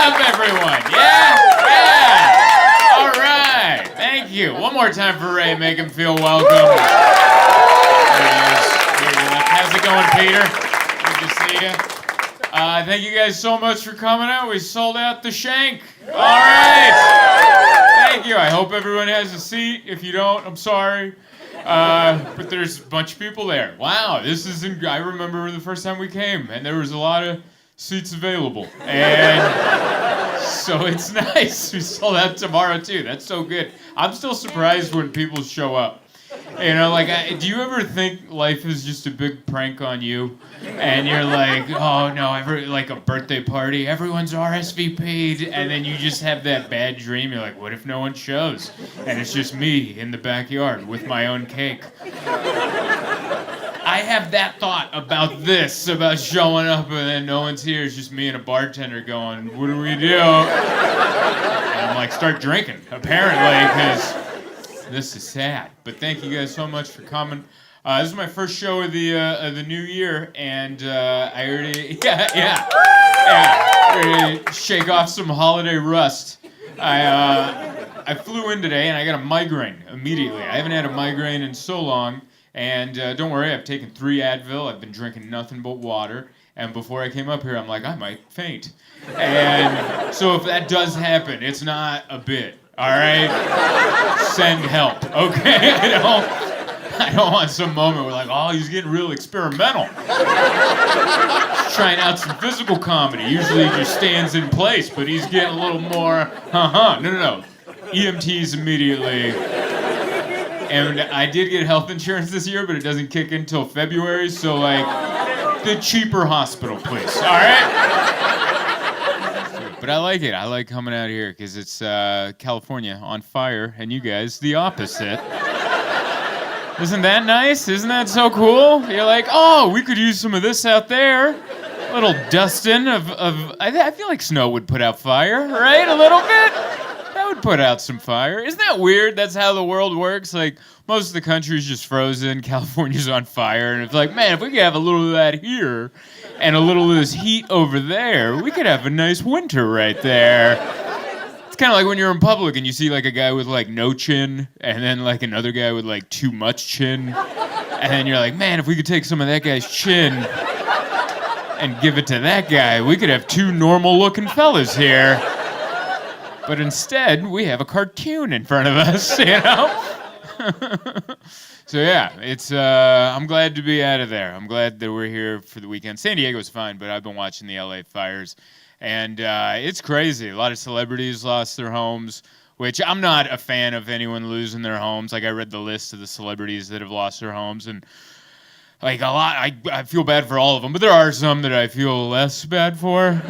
up, everyone. Yeah. All right. Thank you. One more time for Ray. Make him feel welcome. There he is. How's it going, Peter? Good to see you. Thank you guys so much for coming out. We sold out the Shank. All right. Thank you. I hope everyone has a seat. If you don't, I'm sorry. But there's a bunch of people there. Wow, I remember the first time we came, and there was a lot of seats available. And so it's nice. We sold out tomorrow, too. That's so good. I'm still surprised when people show up. You know, like, do you ever think life is just a big prank on you? And you're like, oh, no, like a birthday party, everyone's RSVP'd, and then you just have that bad dream. You're like, what if no one shows? And it's just me in the backyard with my own cake. I have that thought about showing up, and then no one's here. It's just me and a bartender going, what do we do? And I'm like, start drinking, apparently, because this is sad. But thank you guys so much for coming. This is my first show of the new year, and I already ready to shake off some holiday rust. I flew in today, and I got a migraine immediately. I haven't had a migraine in so long, and don't worry, I've taken 3 Advil. I've been drinking nothing but water, and before I came up here, I'm like, I might faint. And so if that does happen, it's not a bit. All right? Send help, okay? I don't want some moment where like, oh, he's getting real experimental. He's trying out some physical comedy. Usually he just stands in place, but he's getting a little more, No. EMTs immediately. And I did get health insurance this year, but it doesn't kick in until February, so like, the cheaper hospital, please, all right? But I like it. I like coming out here because it's California on fire, and you guys the opposite. Isn't that nice? Isn't that so cool? You're like, oh, we could use some of this out there. A little dusting of I feel like snow would put out fire, right? A little bit. That would put out some fire. Isn't that weird? That's how the world works. Like, most of the country's just frozen. California's on fire. And it's like, man, if we could have a little of that here and a little of this heat over there, we could have a nice winter right there. It's kind of like when you're in public and you see like a guy with like no chin and then like another guy with like too much chin. And then you're like, man, if we could take some of that guy's chin and give it to that guy, we could have 2 normal looking fellas here. But instead, we have a cartoon in front of us, you know? So yeah, it's I'm glad to be out of there. I'm glad that we're here for the weekend. San Diego's fine, but I've been watching the LA fires, and it's crazy. A lot of celebrities lost their homes, which I'm not a fan of anyone losing their homes. Like, I read the list of the celebrities that have lost their homes, and like a lot, I feel bad for all of them, but there are some that I feel less bad for.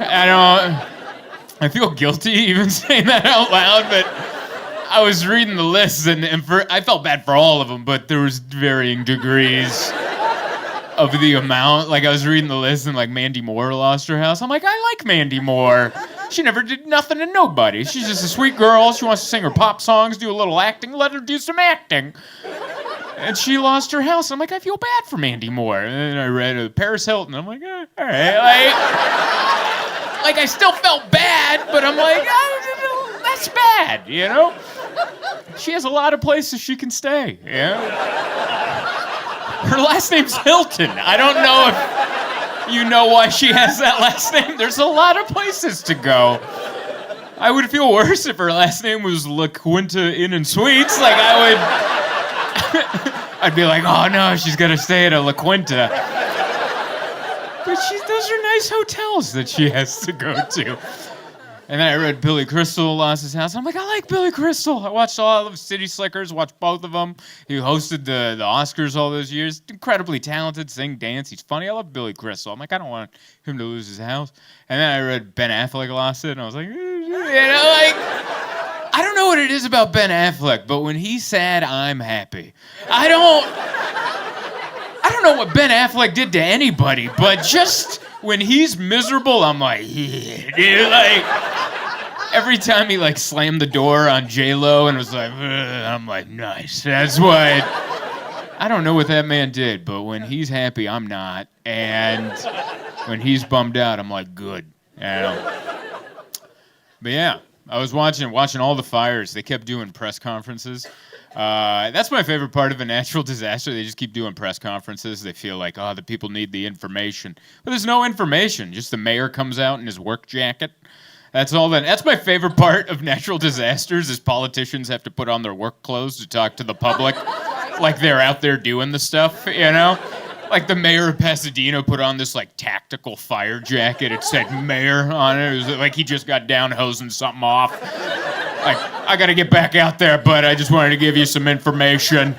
I feel guilty even saying that out loud, but I was reading the list, and I felt bad for all of them, but there was varying degrees of the amount. Like, I was reading the list, and like Mandy Moore lost her house. I'm like, I like Mandy Moore. She never did nothing to nobody. She's just a sweet girl. She wants to sing her pop songs, do a little acting. Let her do some acting. And she lost her house. I'm like, I feel bad for Mandy Moore. And then I read Paris Hilton. I'm like, all right, like I still felt bad, but I'm like, oh, that's bad, you know? She has a lot of places she can stay, you know? Her last name's Hilton. I don't know if you know why she has that last name. There's a lot of places to go. I would feel worse if her last name was La Quinta Inn and Suites. Like, I'd be like, oh no, she's got to stay at a La Quinta. But those are nice hotels that she has to go to. And then I read Billy Crystal lost his house. I'm like, I like Billy Crystal. I watched all of City Slickers, watched both of them. He hosted the Oscars all those years. Incredibly talented, sing, dance. He's funny. I love Billy Crystal. I'm like, I don't want him to lose his house. And then I read Ben Affleck lost it, and I was like, you know, like, I don't know what it is about Ben Affleck, but when he's sad, I'm happy. I don't know what Ben Affleck did to anybody, but just when he's miserable, I'm like, yeah, dude, like, every time he like slammed the door on J-Lo and was like, I'm like, nice. That's what, I don't know what that man did, but when he's happy, I'm not. And when he's bummed out, I'm like, good. You know? But yeah, I was watching all the fires. They kept doing press conferences. That's my favorite part of a natural disaster. They just keep doing press conferences. They feel like, oh, the people need the information. But there's no information. Just the mayor comes out in his work jacket. That's all that. That's my favorite part of natural disasters is politicians have to put on their work clothes to talk to the public like they're out there doing the stuff, you know? Like the mayor of Pasadena put on this like tactical fire jacket. It said mayor on it. It was like he just got down hosing something off. Like, I gotta get back out there, but I just wanted to give you some information.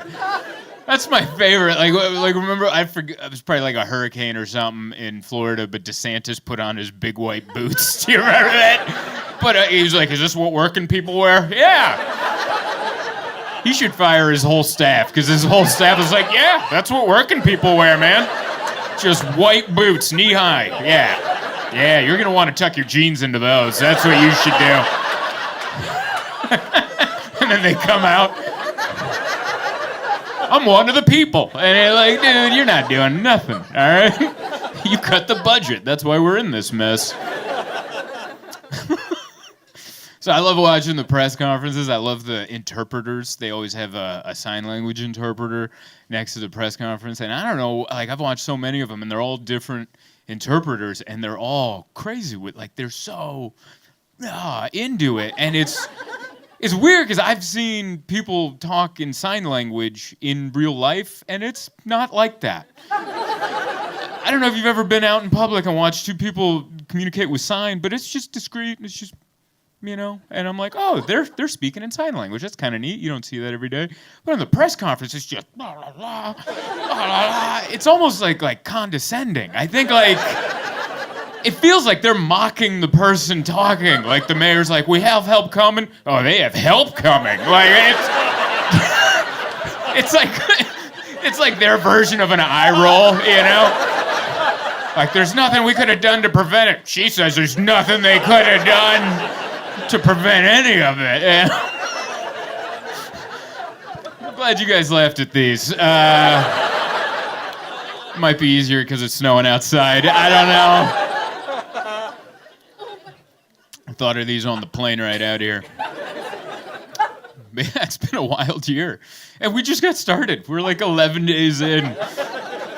That's my favorite. Like remember, I forget, it was probably like a hurricane or something in Florida, but DeSantis put on his big white boots. Do you remember that? But he was like, is this what working people wear? Yeah. He should fire his whole staff, because his whole staff is like, yeah, that's what working people wear, man. Just white boots, knee high. Yeah. Yeah, you're going to want to tuck your jeans into those. That's what you should do. And then they come out. I'm one of the people. And they're like, dude, you're not doing nothing, all right? You cut the budget. That's why we're in this mess. So I love watching the press conferences. I love the interpreters. They always have a sign language interpreter next to the press conference. And I don't know, like I've watched so many of them, and they're all different interpreters, and they're all crazy with, like, they're so into it. And it's weird because I've seen people talk in sign language in real life, and it's not like that. I don't know if you've ever been out in public and watched two people communicate with sign, but it's just discreet. It's just, you know, and I'm like, oh, they're speaking in sign language. That's kind of neat. You don't see that every day. But in the press conference, it's just blah, blah, blah, blah, blah. It's almost like condescending. I think like it feels like they're mocking the person talking. Like the mayor's like, we have help coming. Oh, they have help coming. Like it's like their version of an eye roll, you know? Like there's nothing we could have done to prevent it. She says there's nothing they could have done to prevent any of it. I'm glad you guys laughed at these. Might be easier because it's snowing outside. I don't know. I thought of these on the plane right out here. Man, it's been a wild year. And we just got started. We're like 11 days in.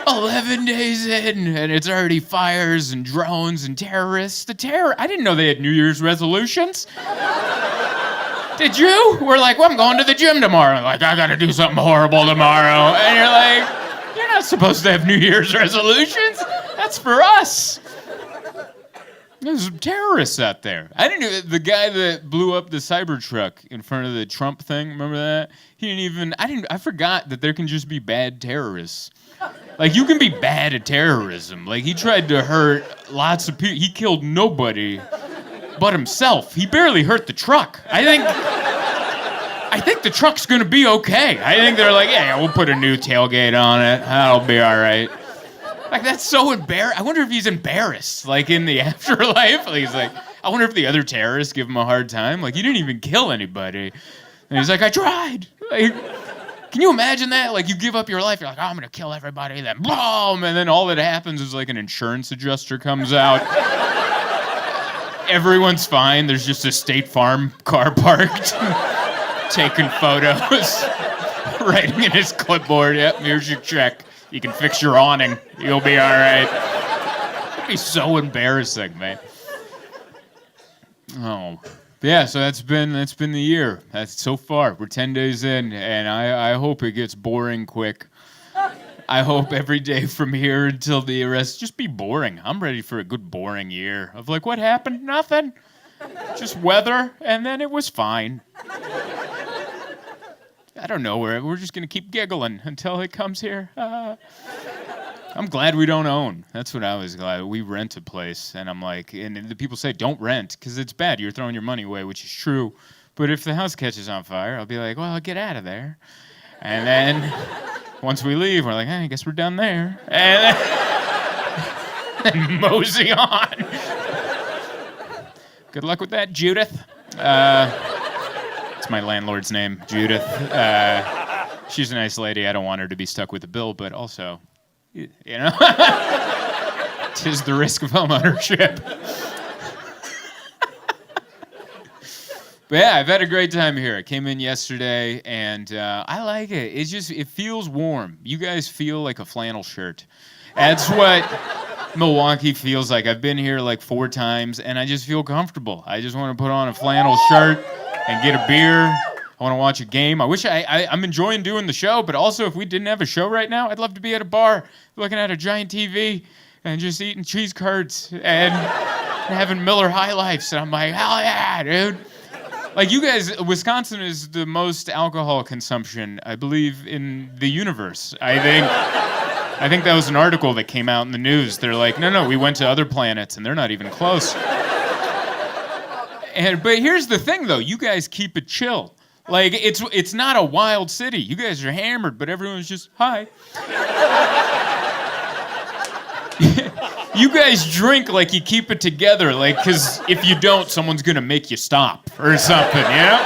11 days in, and it's already fires and drones and terrorists. I didn't know they had New Year's resolutions. Did you? We're like, well, I'm going to the gym tomorrow. Like, I gotta do something horrible tomorrow. And you're like, you're not supposed to have New Year's resolutions. That's for us. There's terrorists out there. I didn't know the guy that blew up the Cybertruck in front of the Trump thing. Remember that? I forgot that there can just be bad terrorists. Like, you can be bad at terrorism. Like, he tried to hurt lots of people. He killed nobody but himself. He barely hurt the truck. I think the truck's gonna be okay. I think they're like, yeah, we'll put a new tailgate on it. That'll be all right. Like, that's so embarrassing. I wonder if he's embarrassed, like, in the afterlife. Like, he's like, I wonder if the other terrorists give him a hard time. Like, you didn't even kill anybody. And he's like, I tried. Like, can you imagine that? Like, you give up your life, you're like, oh, I'm gonna kill everybody, then boom, and then all that happens is like an insurance adjuster comes out. Everyone's fine. There's just a State Farm car parked, taking photos, writing in his clipboard, yep, here's your check. You can fix your awning. You'll be all right. It'd be so embarrassing, man. Oh. Yeah, so that's been the year. That's so far. We're 10 days in, and I hope it gets boring quick. I hope every day from here until the arrest just be boring. I'm ready for a good boring year of like, what happened? Nothing. Just weather, and then it was fine. I don't know. We're just gonna keep giggling until it comes here. I'm glad we don't own. That's what I was glad. We rent a place, and I'm like, and the people say don't rent because it's bad. You're throwing your money away, which is true. But if the house catches on fire, I'll be like, well, get out of there. And then once we leave, we're like, hey, I guess we're done there. And then mosey on. Good luck with that, Judith. It's my landlord's name, Judith. She's a nice lady. I don't want her to be stuck with a bill, but also, you know, 'tis the risk of homeownership. But yeah, I've had a great time here. I came in yesterday, and I like it. It feels warm. You guys feel like a flannel shirt. That's what Milwaukee feels like. I've been here like 4 times, and I just feel comfortable. I just want to put on a flannel shirt and get a beer. I want to watch a game. I wish I'm enjoying doing the show, but also if we didn't have a show right now, I'd love to be at a bar looking at a giant TV and just eating cheese curds and having Miller High Lifes. And I'm like, hell yeah, dude. Like, you guys, Wisconsin is the most alcohol consumption, I believe, in the universe. I think that was an article that came out in the news. They're like, no, we went to other planets, and they're not even close. But here's the thing, though. You guys keep it chill. Like, it's not a wild city. You guys are hammered, but everyone's just, hi. You guys drink like you keep it together, like, because if you don't, someone's going to make you stop or something, you know?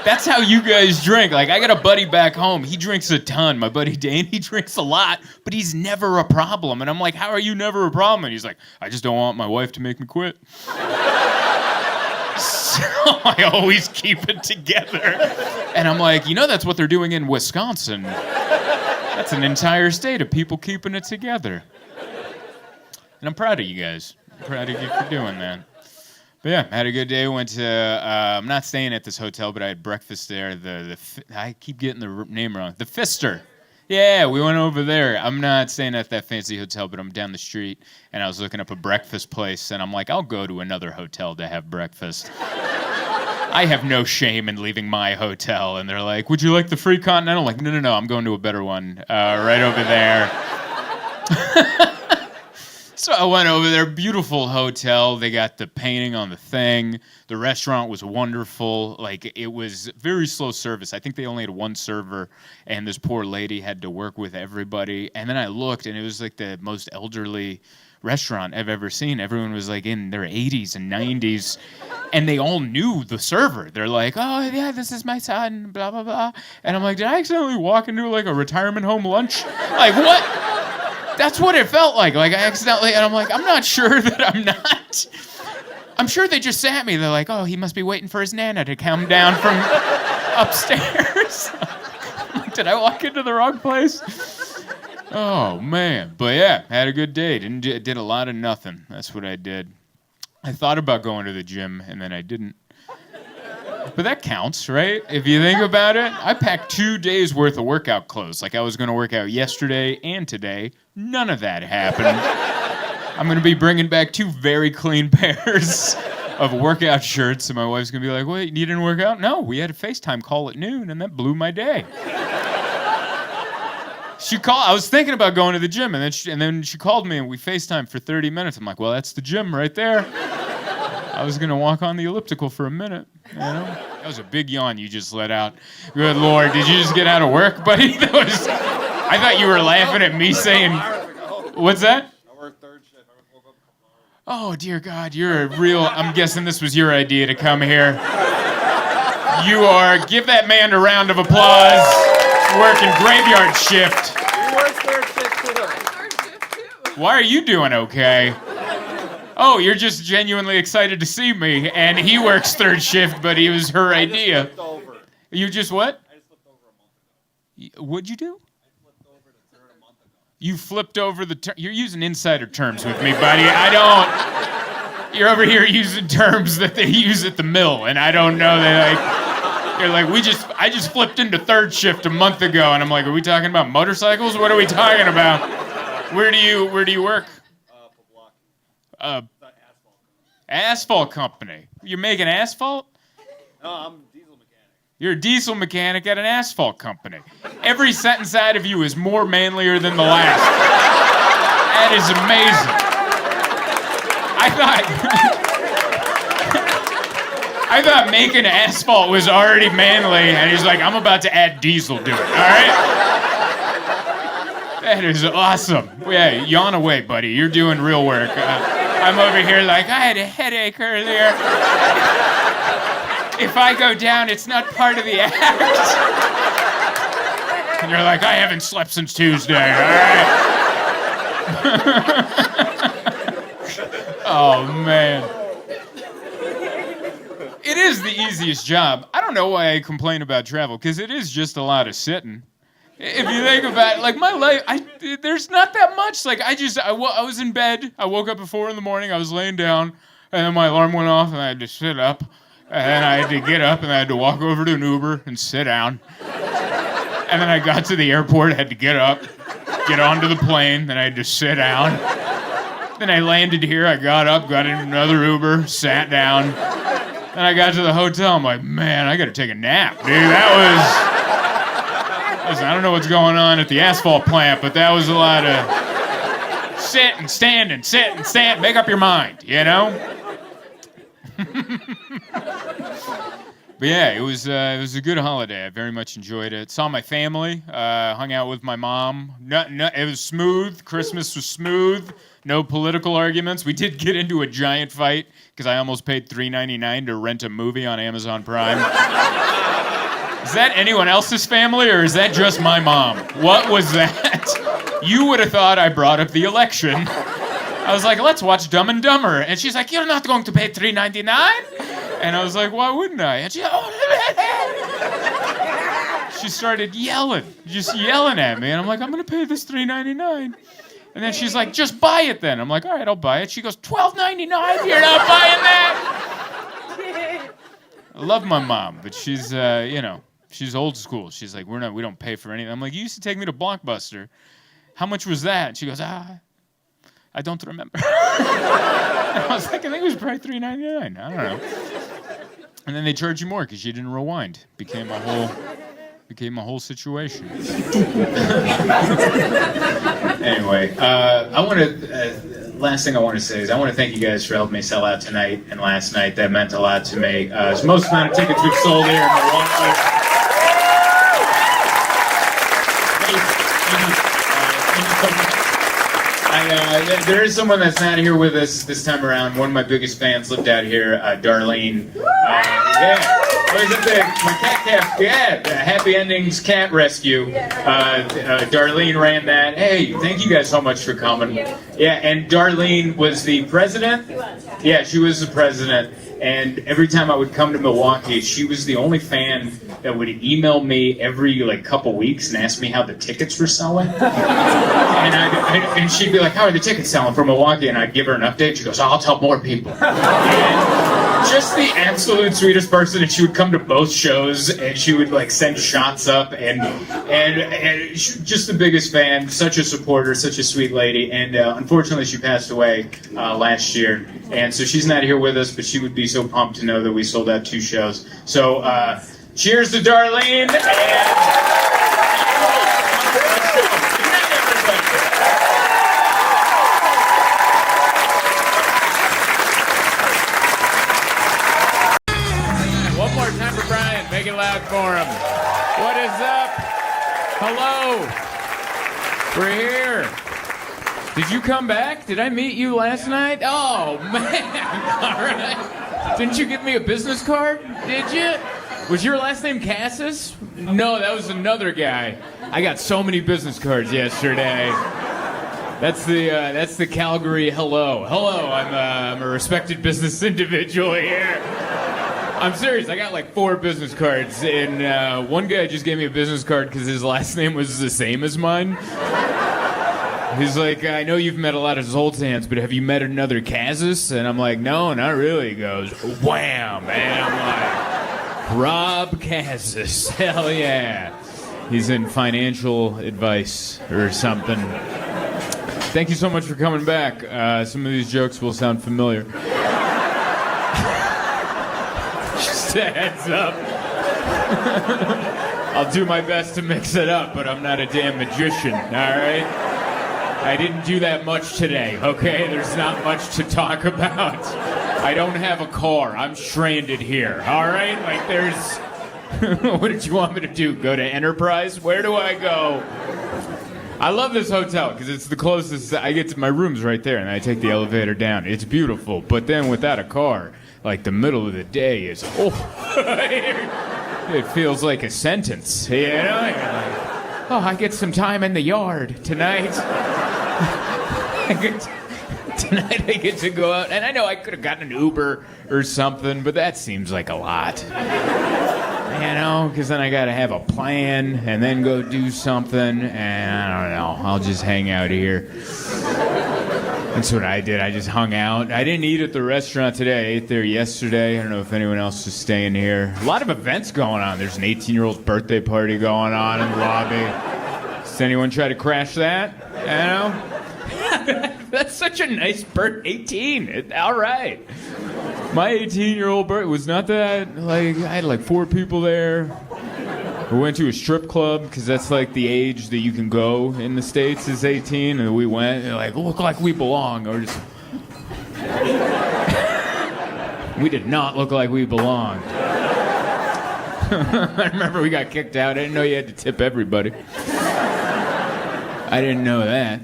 That's how you guys drink. Like, I got a buddy back home. He drinks a ton. My buddy Dane, he drinks a lot, but he's never a problem. And I'm like, how are you never a problem? And he's like, I just don't want my wife to make me quit. So I always keep it together. And I'm like, that's what they're doing in Wisconsin. That's an entire state of people keeping it together. And I'm proud of you guys. I'm proud of you for doing that. But yeah, had a good day. Went to, I'm not staying at this hotel, but I had breakfast there. I keep getting the name wrong. The Pfister. Yeah, we went over there. I'm not staying at that fancy hotel, but I'm down the street, and I was looking up a breakfast place, and I'm like, I'll go to another hotel to have breakfast. I have no shame in leaving my hotel. And they're like, would you like the free continental? I'm like, no, I'm going to a better one right over there. So I went over there, beautiful hotel. They got the painting on the thing. The restaurant was wonderful. Like, it was very slow service. I think they only had one server, and this poor lady had to work with everybody. And then I looked, and it was like the most elderly restaurant I've ever seen. Everyone was like in their 80s and 90s, and they all knew the server. They're like, oh, yeah, this is my son, blah, blah, blah. And I'm like, did I accidentally walk into like a retirement home lunch? Like, what? That's what it felt like. Like, I accidentally, and I'm like, I'm not sure that I'm not. I'm sure they just sat me. They're like, oh, he must be waiting for his Nana to come down from upstairs. I'm like, did I walk into the wrong place? Oh, man. But yeah, had a good day. Did a lot of nothing. That's what I did. I thought about going to the gym, and then I didn't. But that counts, right? If you think about it, I packed 2 days worth of workout clothes. Like, I was going to work out yesterday and today. None of that happened. I'm going to be bringing back 2 very clean pairs of workout shirts, and my wife's going to be like, wait, you didn't work out? No, we had a FaceTime call at noon, and that blew my day. I was thinking about going to the gym, and then she called me, and we FaceTimed for 30 minutes. I'm like, well, that's the gym right there. I was going to walk on the elliptical for a minute, you know? That was a big yawn you just let out. Good Lord, did you just get out of work, buddy? I thought you were laughing at me saying, what's that? I work third shift. I woke up a couple Oh, hours. dear God, you're a real, I'm guessing this was your idea to come here. Give that man a round of applause. Working graveyard shift. He works third shift too. Why are you doing okay? Oh, you're just genuinely excited to see me, and he works third shift, but it was her idea. Flipped over. You just what? I just flipped over a month ago. What'd you do? I flipped over the third a month ago. You flipped over the You're using insider terms with me, buddy. You're over here using terms that they use at the mill, and I don't know. You're like, I just flipped into third shift a month ago, and I'm like, are we talking about motorcycles? What are we talking about? Where do you work? Asphalt company. You're making asphalt? No, I'm a diesel mechanic. You're a diesel mechanic at an asphalt company. Every sentence out of you is more manlier than the last. That is amazing. I thought making asphalt was already manly, and he's like, I'm about to add diesel to it, all right? That is awesome. Yeah, yawn away, buddy. You're doing real work. I'm over here like, I had a headache earlier. If I go down, it's not part of the act. And you're like, I haven't slept since Tuesday, all right? Oh, man. It is the easiest job. I don't know why I complain about travel, because it is just a lot of sitting. If you think about it, like my life, there's not that much. Like I was in bed. I woke up at 4 a.m. I was laying down, and then my alarm went off, and I had to sit up, and then I had to get up, and I had to walk over to an Uber and sit down. And then I got to the airport, I had to get up, get onto the plane, then I had to sit down. Then I landed here, I got up, got in another Uber, sat down. Then I got to the hotel, I'm like, man, I gotta take a nap, dude. Listen, I don't know what's going on at the asphalt plant, but that was a lot of sit and stand, make up your mind, you know? But yeah, it was a good holiday. I very much enjoyed it. Saw my family, hung out with my mom. It was smooth. Christmas was smooth. No political arguments. We did get into a giant fight because I almost paid $3.99 to rent a movie on Amazon Prime. Is that anyone else's family, or is that just my mom? What was that? You would have thought I brought up the election. I was like, let's watch Dumb and Dumber. And she's like, you're not going to pay $3.99? And I was like, why wouldn't I? And she started yelling, just yelling at me. And I'm like, I'm going to pay this $3.99. And then she's like, just buy it then. I'm like, all right, I'll buy it. She goes, $12.99? You're not buying that? I love my mom, but she's, she's old school. She's like, we don't pay for anything. I'm like, you used to take me to Blockbuster. How much was that? And she goes, I don't remember. I was like, I think it was probably $3.99. I don't know. And then they charge you more because you didn't rewind. Became a whole situation. Anyway, last thing I want to say is I want to thank you guys for helping me sell out tonight and last night. That meant a lot to me. It's the most amount of tickets we've sold here in Milwaukee. There is someone that's not here with us this time around. One of my biggest fans lived out here, Darlene. My cat camp, the Happy Endings Cat Rescue. Darlene ran that. Hey, thank you guys so much for coming. Yeah, and Darlene was the president. Yeah, she was the president. And every time I would come to Milwaukee, she was the only fan that would email me every couple weeks and ask me how the tickets were selling. And she'd be like, how are the tickets selling for Milwaukee? And I'd give her an update. She goes, I'll tell more people. And just the absolute sweetest person. And she would come to both shows and she would send shots up and just the biggest fan, such a supporter, such a sweet lady. And unfortunately she passed away last year. And so she's not here with us, but she would be so pumped to know that we sold out 2 shows. So cheers to Darlene. One more time for Brian. Make it loud for him. What is up? Hello. We're here. Did you come back? Did I meet you last night? Oh, man. All right. Didn't you give me a business card? Did you? Was your last name Kaszas? No, that was another guy. I got so many business cards yesterday. That's the Calgary hello. Hello, I'm a respected business individual here. I'm serious. I got 4 business cards, and one guy just gave me a business card because his last name was the same as mine. He's like, I know you've met a lot of Zoltans, but have you met another Kaszas? And I'm like, no, not really. He goes, wham! And I'm like, Rob Kaszas. Hell yeah. He's in financial advice or something. Thank you so much for coming back. Some of these jokes will sound familiar. Just a heads up. I'll do my best to mix it up, but I'm not a damn magician, all right? I didn't do that much today, okay? There's not much to talk about. I don't have a car. I'm stranded here, all right? There's... What did you want me to do? Go to Enterprise? Where do I go? I love this hotel because it's the closest I get to my room's right there, and I take the elevator down. It's beautiful, but then without a car, the middle of the day is... it feels like a sentence, you know? I get some time in the yard tonight. Tonight I get to go out, and I know I could have gotten an Uber or something, but that seems like a lot. You know, because then I got to have a plan and then go do something, and I don't know. I'll just hang out here. That's what I did. I just hung out. I didn't eat at the restaurant today. I ate there yesterday. I don't know if anyone else is staying here. A lot of events going on. There's an 18-year-old's birthday party going on in the lobby. Does anyone try to crash that? You know? That's such a nice birthday. 18. All right. My 18-year-old birthday was not that, like, I had like 4 people there. We went to a strip club, because that's like the age that you can go in the States is 18, and we went, and like, look like we belong, or just... We did not look like we belonged. I remember we got kicked out. I didn't know you had to tip everybody. I didn't know that.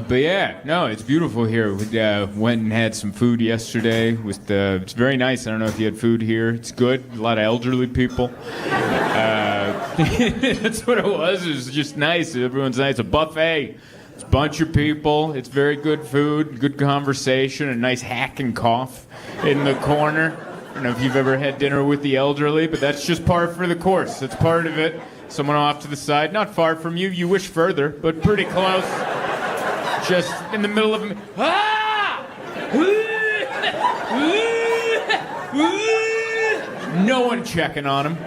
But yeah, no, it's beautiful here. We went and had some food yesterday. It's very nice. I don't know if you had food here. It's good. A lot of elderly people. That's what it was. It was just nice. Everyone's nice. A buffet. It's a bunch of people. It's very good food, good conversation, a nice hack and cough in the corner. I don't know if you've ever had dinner with the elderly, but that's just par for the course. That's part of it. Someone off to the side, not far from you. You wish further, but pretty close. Just in the middle of... Ah! No one checking on him.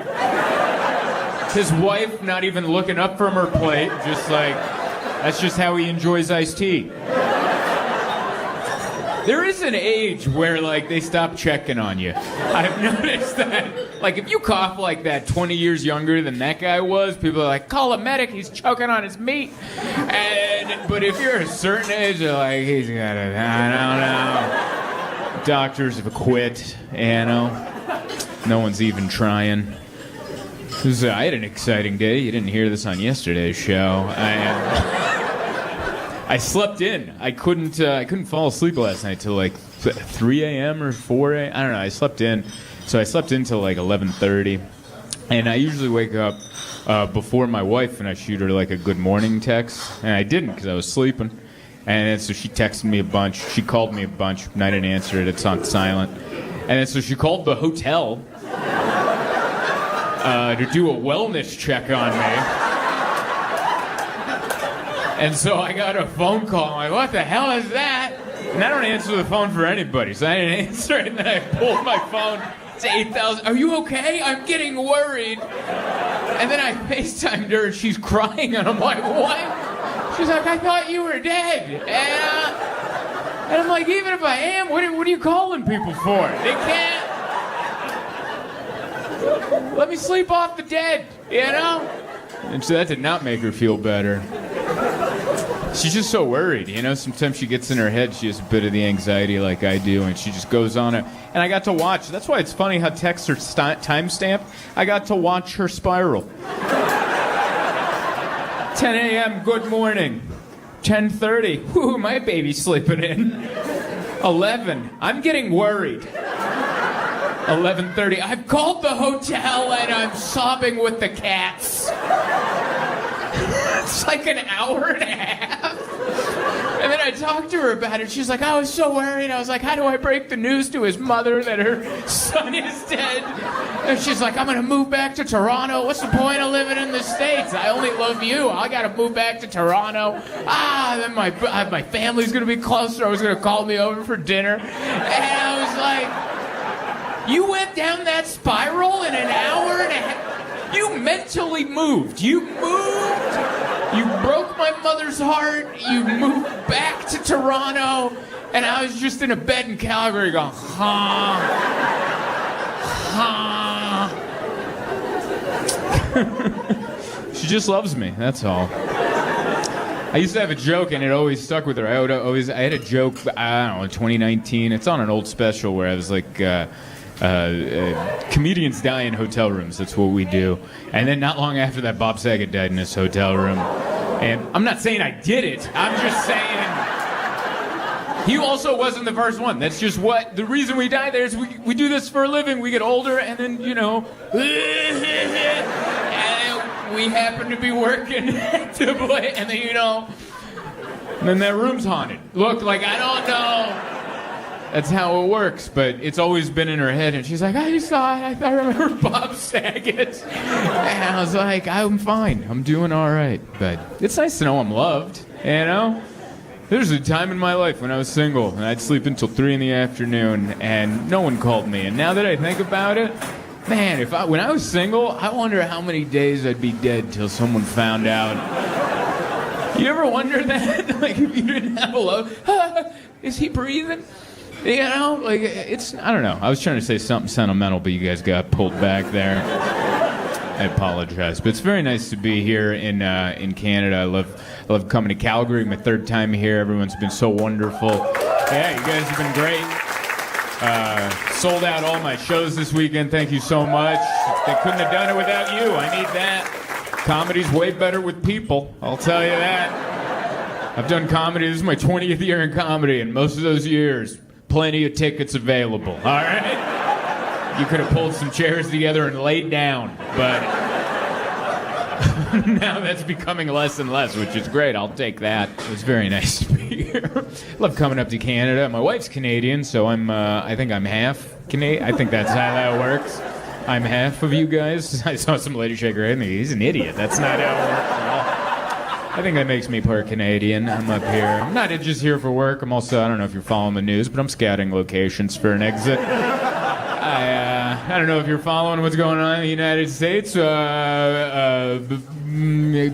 His wife not even looking up from her plate, just like, that's just how he enjoys iced tea. There is an age where, like, they stop checking on you. I've noticed that. Like, if you cough like that 20 years younger than that guy was, people are like, call a medic, he's choking on his meat. But if you're a certain age, you're like, he's got it, I don't know. Doctors have quit, you know. No one's even trying. I had an exciting day. You didn't hear this on yesterday's show. I slept in. I couldn't fall asleep last night till like 3 a.m. or 4 a.m. I don't know. I slept in. So I slept in till like 11:30. And I usually wake up before my wife, and I shoot her like a good morning text. And I didn't because I was sleeping. And so she texted me a bunch. She called me a bunch, and I didn't answer it. It's on silent. And then so she called the hotel to do a wellness check on me. And so I got a phone call. I'm like, what the hell is that? And I don't answer the phone for anybody, so I didn't answer it. And then I pulled my phone. It's 8,000. Are you okay? I'm getting worried. And then I FaceTimed her, and she's crying. And I'm like, what? She's like, I thought you were dead. And I'm like, even if I am, what are you calling people for? They can't. Let me sleep off the dead, you know? And so that did not make her feel better. She's just so worried, you know? Sometimes she gets in her head, she has a bit of the anxiety like I do, and she just goes on it. And I got to watch. That's why it's funny how texts are timestamped. I got to watch her spiral. 10 a.m., good morning. 10:30, whoo, my baby's sleeping in. 11, I'm getting worried. 11:30, I've called the hotel and I'm sobbing with the cats. It's like an hour and a half. And then I talked to her about it. She's like, I was so worried. I was like, how do I break the news to his mother that her son is dead? And she's like, I'm going to move back to Toronto. What's the point of living in the States? I only love you. I got to move back to Toronto. Then my family's going to be closer. I was going to call me over for dinner. And I was like, you went down that spiral in an hour and a half? You mentally moved. You moved. You broke my mother's heart. You moved back to Toronto. And I was just in a bed in Calgary going, She just loves me, that's all. I used to have a joke, and it always stuck with her. I had a joke, I don't know, in 2019. It's on an old special where I was like, comedians die in hotel rooms. That's what we do. And then not long after that, Bob Saget died in his hotel room. And I'm not saying I did it. I'm just saying he also wasn't the first one. That's just what the reason we die there is. We do this for a living. We get older, and then and we happen to be working to play, and then And then that room's haunted. Look, like, I don't know. That's how it works, but it's always been in her head. And she's like, I saw it. I remember Bob Saget. And I was like, I'm fine. I'm doing all right. But it's nice to know I'm loved, you know? There's a time in my life when I was single, and I'd sleep until 3 in the afternoon, and no one called me. And now that I think about it, man, when I was single, I wonder how many days I'd be dead till someone found out. You ever wonder that? Like, if you didn't have a love, is he breathing? You know, like, I don't know. I was trying to say something sentimental, but you guys got pulled back there. I apologize. But it's very nice to be here in Canada. I love coming to Calgary. My 3rd time here. Everyone's been so wonderful. Yeah, you guys have been great. Sold out all my shows this weekend. Thank you so much. They couldn't have done it without you. I need that. Comedy's way better with people. I'll tell you that. I've done comedy. This is my 20th year in comedy, and most of those years, plenty of tickets available. All right? You could have pulled some chairs together and laid down, but now that's becoming less and less, which is great. I'll take that. It was very nice to be here. Love coming up to Canada. My wife's Canadian, so I think I'm half Canadian. I think that's how that works. I'm half of you guys. I saw some lady shake her head and he's an idiot. That's not how it works at all. I think that makes me part Canadian. I'm up here. I'm not just here for work. I'm also, I don't know if you're following the news, but I'm scouting locations for an exit. I don't know if you're following what's going on in the United States.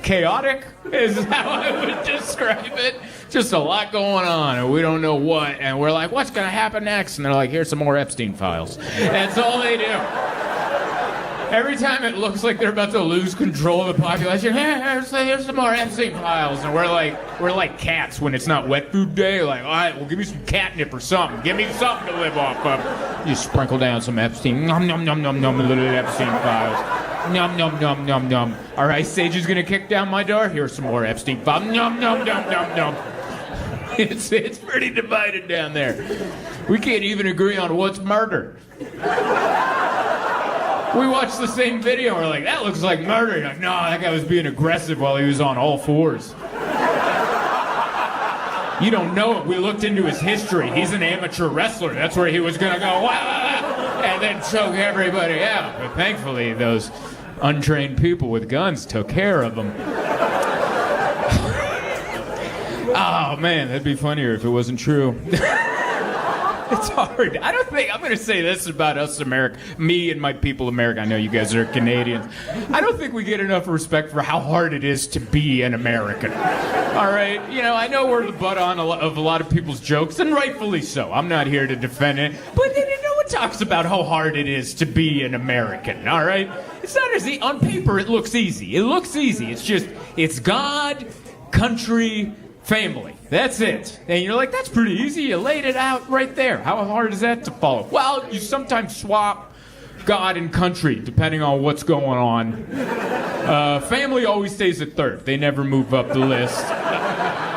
Chaotic is how I would describe it. Just a lot going on, and we don't know what. And we're like, what's going to happen next? And they're like, here's some more Epstein files. That's all they do. Every time it looks like they're about to lose control of the population, here's some more Epstein files. And we're like cats when it's not wet food day. Like, all right, well, give me some catnip or something. Give me something to live off of. You sprinkle down some Epstein. Nom, nom, nom, nom, nom, little Epstein files. Nom, nom, nom, nom, nom. All right, Sage is going to kick down my door. Here's some more Epstein files. Nom, nom, nom, nom, nom. It's pretty divided down there. We can't even agree on what's murder. We watched the same video and we're like, that looks like murder. You're like, no, that guy was being aggressive while he was on all fours. You don't know it. We looked into his history. He's an amateur wrestler. That's where he was going to go, wah, and then choke everybody out. But thankfully, those untrained people with guns took care of him. Oh, man, that'd be funnier if it wasn't true. It's hard. I don't think, I'm going to say this about us me and my people America. I know you guys are Canadians. I don't think we get enough respect for how hard it is to be an American. All right? You know, I know we're the butt of a lot of people's jokes, and rightfully so. I'm not here to defend it. But then no one talks about how hard it is to be an American, all right? It's not as easy. On paper, it looks easy. It looks easy. It's just, it's God, country, family. That's it. And you're like, that's pretty easy. You laid it out right there. How hard is that to follow? Well, you sometimes swap God and country depending on what's going on. Family always stays at 3rd. They never move up the list.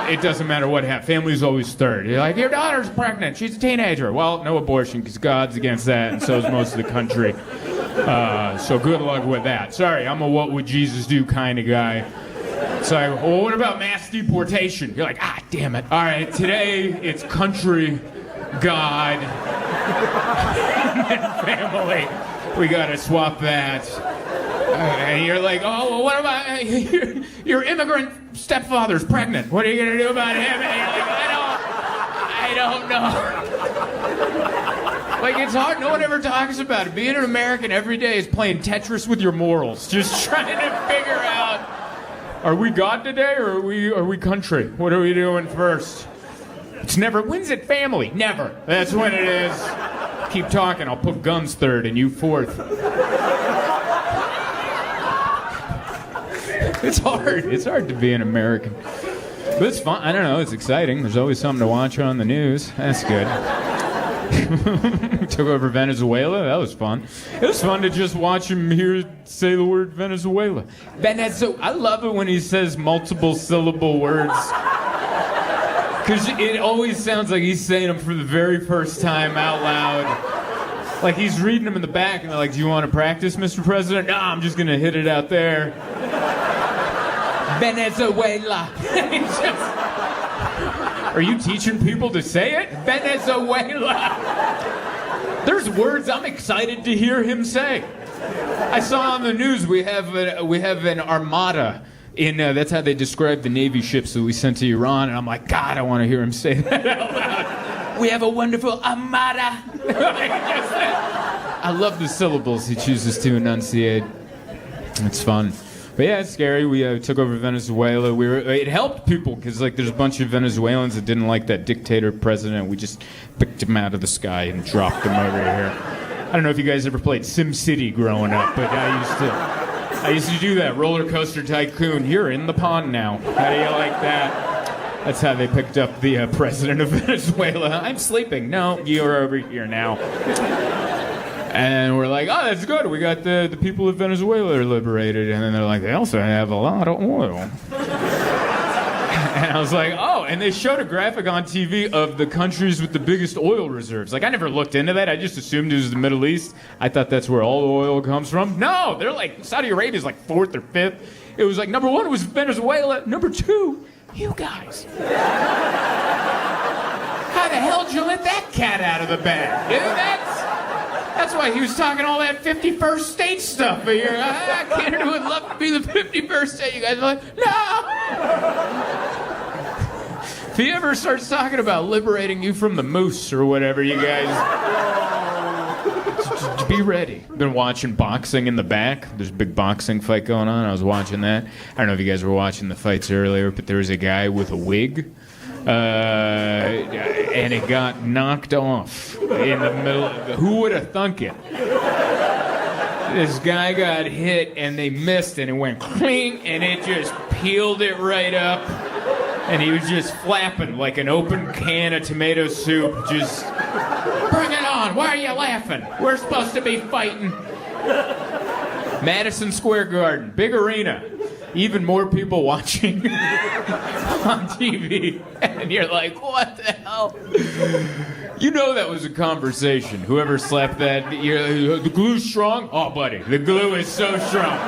It doesn't matter what happens. Family's always 3rd. You're like, your daughter's pregnant. She's a teenager. Well, no abortion because God's against that, and so is most of the country. So good luck with that. Sorry, I'm a what would Jesus do kind of guy. It's like, well, what about mass deportation? You're like, damn it. All right, today it's country, God, and family. We got to swap that. And you're like, oh, well, what about your immigrant stepfather's pregnant? What are you going to do about him? And you're like, I don't know. Like, it's hard. No one ever talks about it. Being an American every day is playing Tetris with your morals. Just trying to figure out, are we God today or are we country? What are we doing first? It's never, when's it family? Never. That's when it is. Keep talking. I'll put guns 3rd and you 4th. It's hard. It's hard to be an American. But it's fun. I don't know. It's exciting. There's always something to watch on the news. That's good. Took over Venezuela. That was fun. It was fun to just watch him say the word Venezuela. I love it when he says multiple syllable words. Because it always sounds like he's saying them for the very first time out loud. Like he's reading them in the back and they're like, do you want to practice, Mr. President? No, I'm just going to hit it out there. Venezuela. Are you teaching people to say it? Venezuela. There's words I'm excited to hear him say. I saw on the news we have an armada. That's how they describe the Navy ships that we sent to Iran, and I'm like, God, I want to hear him say that out loud. We have a wonderful armada. I love the syllables he chooses to enunciate. It's fun. But yeah, it's scary. We took over Venezuela. It helped people because there's a bunch of Venezuelans that didn't like that dictator president. We just picked him out of the sky and dropped him over here. I don't know if you guys ever played SimCity growing up, but I used to do that. Roller Coaster Tycoon. You're in the pond now. How do you like that? That's how they picked up the president of Venezuela. I'm sleeping. No, you're over here now. And we're like, oh, that's good. We got the people of Venezuela are liberated. And then they're like, they also have a lot of oil. And I was like, oh, and they showed a graphic on TV of the countries with the biggest oil reserves. I never looked into that. I just assumed it was the Middle East. I thought that's where all the oil comes from. No, they're Saudi Arabia's 4th or 5th. It was number 1 was Venezuela. Number 2, you guys. How the hell did you let that cat out of the bag? That's why he was talking all that 51st state stuff. Canada would love to be the 51st state. You guys are like, no! If he ever starts talking about liberating you from the moose or whatever, you guys... Just be ready. Been watching boxing in the back. There's a big boxing fight going on. I was watching that. I don't know if you guys were watching the fights earlier, but there was a guy with a wig. And it got knocked off in the middle. Who would have thunk it? This guy got hit and they missed and it went cling and it just peeled it right up. And he was just flapping like an open can of tomato soup. Just, bring it on. Why are you laughing? We're supposed to be fighting. Madison Square Garden, big arena. Even more people watching on TV. And you're like, what the hell? You know that was a conversation. Whoever slapped that, the glue's strong? Oh, buddy, the glue is so strong.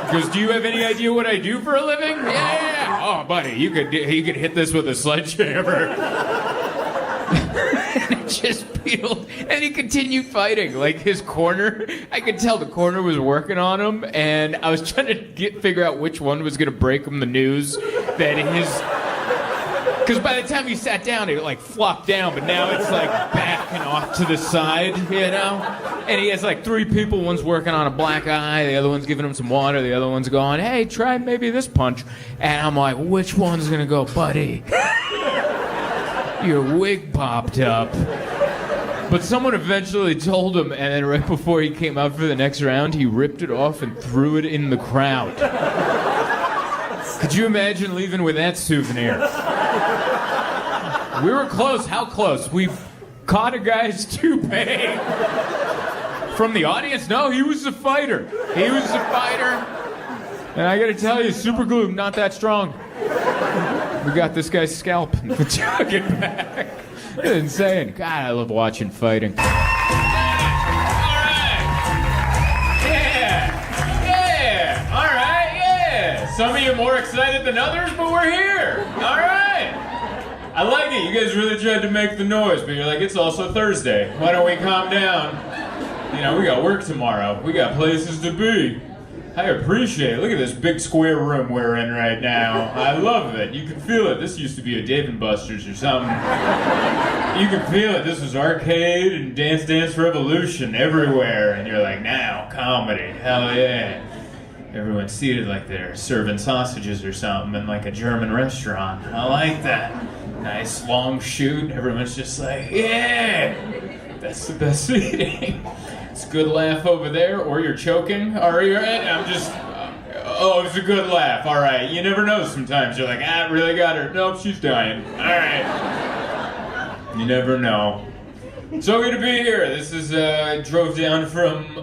Because do you have any idea what I do for a living? Yeah. Oh, buddy, you could hit this with a sledgehammer. And it just peeled. And he continued fighting. His corner, I could tell the corner was working on him. And I was trying to figure out which one was going to break him the news that his... Because by the time he sat down, it flopped down, but now it's backing off to the side, And he has 3 people. One's working on a black eye, the other one's giving him some water, the other one's going, hey, try maybe this punch. And I'm like, which one's gonna go, buddy? Your wig popped up. But someone eventually told him, and then right before he came out for the next round, he ripped it off and threw it in the crowd. Could you imagine leaving with that souvenir? We were close. How close? We caught a guy's toupee. From the audience? No, he was a fighter. And I gotta tell you, super glue, not that strong. We got this guy's scalp and took it back. It's insane. God, I love watching fighting. All right. Yeah. All right, yeah. Some of you are more excited than others, but we're here. All right. I like it. You guys really tried to make the noise, but you're like, it's also Thursday. Why don't we calm down? We got work tomorrow. We got places to be. I appreciate it. Look at this big square room we're in right now. I love it. You can feel it. This used to be a Dave & Buster's or something. You can feel it. This was arcade and Dance Dance Revolution everywhere. And you're like, now, comedy. Hell yeah. Everyone's seated like they're serving sausages or something in a German restaurant. I like that. Nice long shoot. Everyone's just like, yeah. That's the best seating. It's a good laugh over there, or you're choking, or you're I'm just, oh, it's a good laugh, all right. You never know sometimes. You're like, I really got her. Nope, she's dying. All right. You never know. So good to be here. This is, drove down from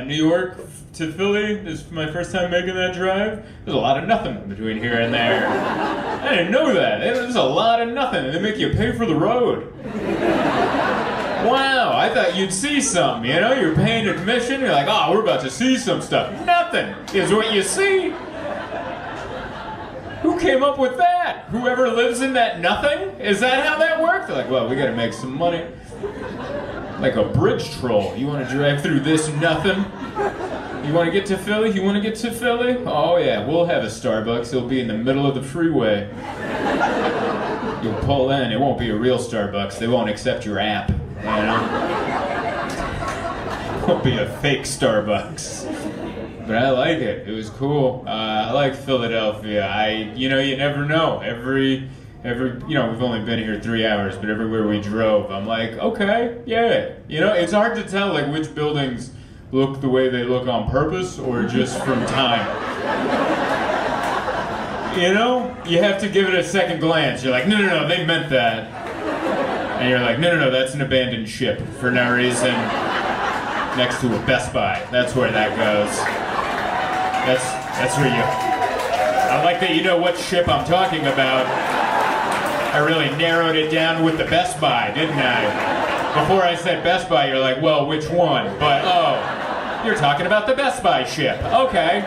New York to Philly. This is my first time making that drive. There's a lot of nothing between here and there. I didn't know that. There's a lot of nothing. They make you pay for the road. Wow, I thought you'd see something, You're paying admission, you're like, oh, we're about to see some stuff. Nothing is what you see. Who came up with that? Whoever lives in that nothing? Is that how that worked? They're like, well, we gotta make some money. Like a bridge troll. You wanna drive through this nothing? You wanna get to Philly? You wanna get to Philly? Oh yeah, we'll have a Starbucks. It'll be in the middle of the freeway. You'll pull in. It won't be a real Starbucks. They won't accept your app. You know? It won't be a fake Starbucks. But I like it. It was cool. I like Philadelphia. You never know. Every, we've only been here 3 hours, but everywhere we drove, I'm like, okay, yeah. It's hard to tell, like, which buildings look the way they look on purpose or just from time. You have to give it a second glance. You're like, no, they meant that. And you're like, no, that's an abandoned ship for no reason. Next to a Best Buy. That's where that goes. That's where I like that you know what ship I'm talking about. I really narrowed it down with the Best Buy, didn't I? Before I said Best Buy, you're like, well, which one? But, you're talking about the Best Buy ship. Okay.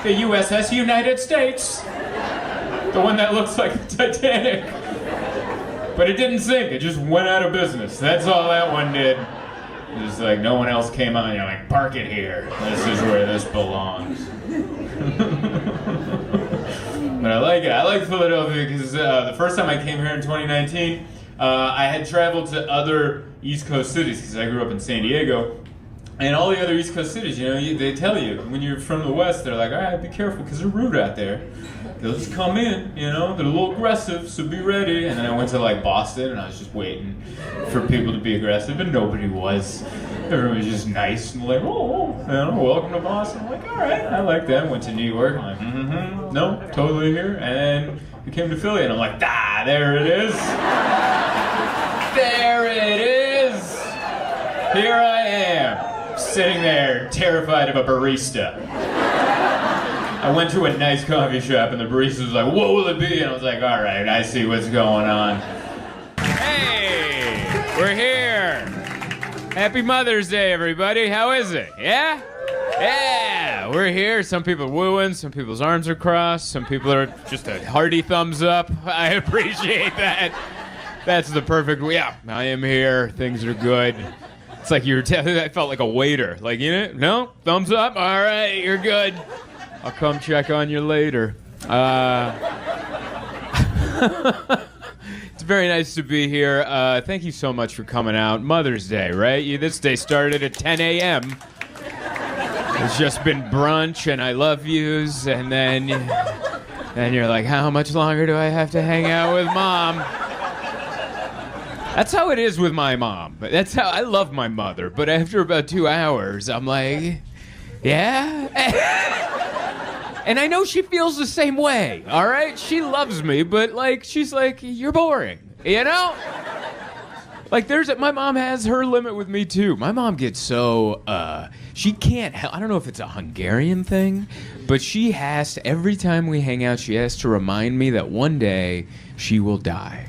The USS United States. The one that looks like the Titanic. But it didn't sink, it just went out of business. That's all that one did. It's like no one else came on, you're like, park it here. This is where this belongs. But I like it. I like Philadelphia because the first time I came here in 2019, I had traveled to other East Coast cities because I grew up in San Diego. And all the other East Coast cities, they tell you, when you're from the West, they're like, all right, be careful because they're rude out there. They'll just come in, they're a little aggressive, so be ready. And then I went to like Boston and I was just waiting for people to be aggressive, and nobody was. Everyone was just nice and like, welcome to Boston. I'm like, all right, I like that. Went to New York, I'm like, no, totally here. And then we came to Philly and I'm like, there it is. There it is. Here I am. Sitting there, terrified of a barista. I went to a nice coffee shop and the barista was like, what will it be? And I was like, all right, I see what's going on. Hey, we're here. Happy Mother's Day, everybody. How is it? Yeah? Yeah, we're here. Some people are wooing, some people's arms are crossed, some people are just a hearty thumbs up. I appreciate that. That's the perfect, yeah, I am here. Things are good. It's like I felt like a waiter. Like, no? Thumbs up? All right, you're good. I'll come check on you later. It's very nice to be here. Thank you so much for coming out. Mother's Day, right? This day started at 10 a.m. It's just been brunch and I love yous. And then you're like, how much longer do I have to hang out with Mom? That's how it is with my mom. That's how I love my mother. But after about 2 hours, I'm like, yeah? And I know she feels the same way, all right? She loves me, but she's like, you're boring, Like my mom has her limit with me too. My mom gets so, she can't help, I don't know if it's a Hungarian thing, but she has to, every time we hang out, she has to remind me that one day she will die.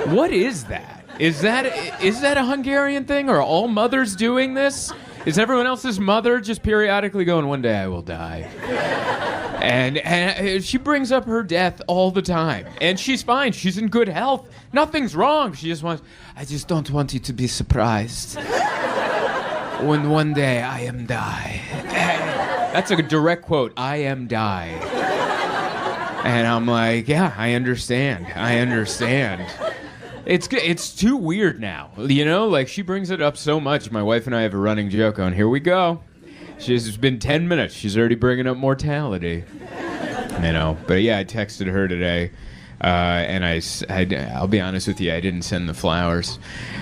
What is that? Is that a Hungarian thing? Or are all mothers doing this? Is everyone else's mother just periodically going, one day I will die? And she brings up her death all the time. And she's fine. She's in good health. Nothing's wrong. She just wants, I just don't want you to be surprised when one day I am die. That's a direct quote. I am die. And I'm like, yeah, I understand. It's too weird now, she brings it up so much. My wife and I have a running joke on, here we go. It's been 10 minutes. She's already bringing up mortality. But yeah, I texted her today, and I'll be honest with you, I didn't send the flowers.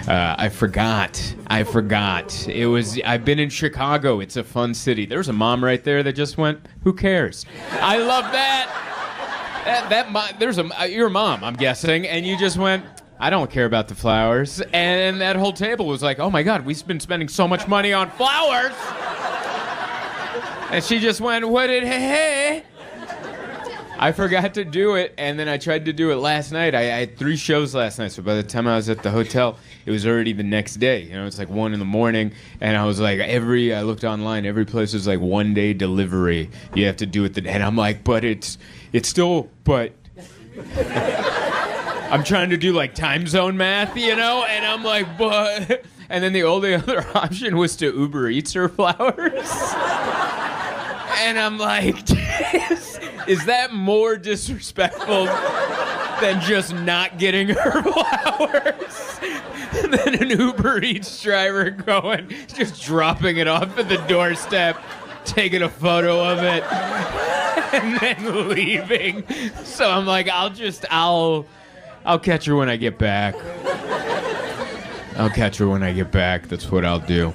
I forgot. I've been in Chicago. It's a fun city. There's a mom right there that just went, who cares? I love that. You're a mom, I'm guessing, and you just went, I don't care about the flowers. And that whole table was like, oh my God, we've been spending so much money on flowers. And she just went, hey. I forgot to do it, and then I tried to do it last night. I had 3 shows last night, so by the time I was at the hotel, it was already the next day. You know, it's like 1 a.m, and I was like, I looked online, every place was like 1-day delivery. You have to do it, and I'm like, but it's still, but I'm trying to do like time zone math, you know, and I'm like, but, and then the only other option was to Uber Eats her flowers, and I'm like, is that more disrespectful than just not getting her flowers? Than an Uber Eats driver just dropping it off at the doorstep, taking a photo of it, and then leaving. So I'm like, I'll catch her when I get back. I'll catch her when I get back. That's what I'll do.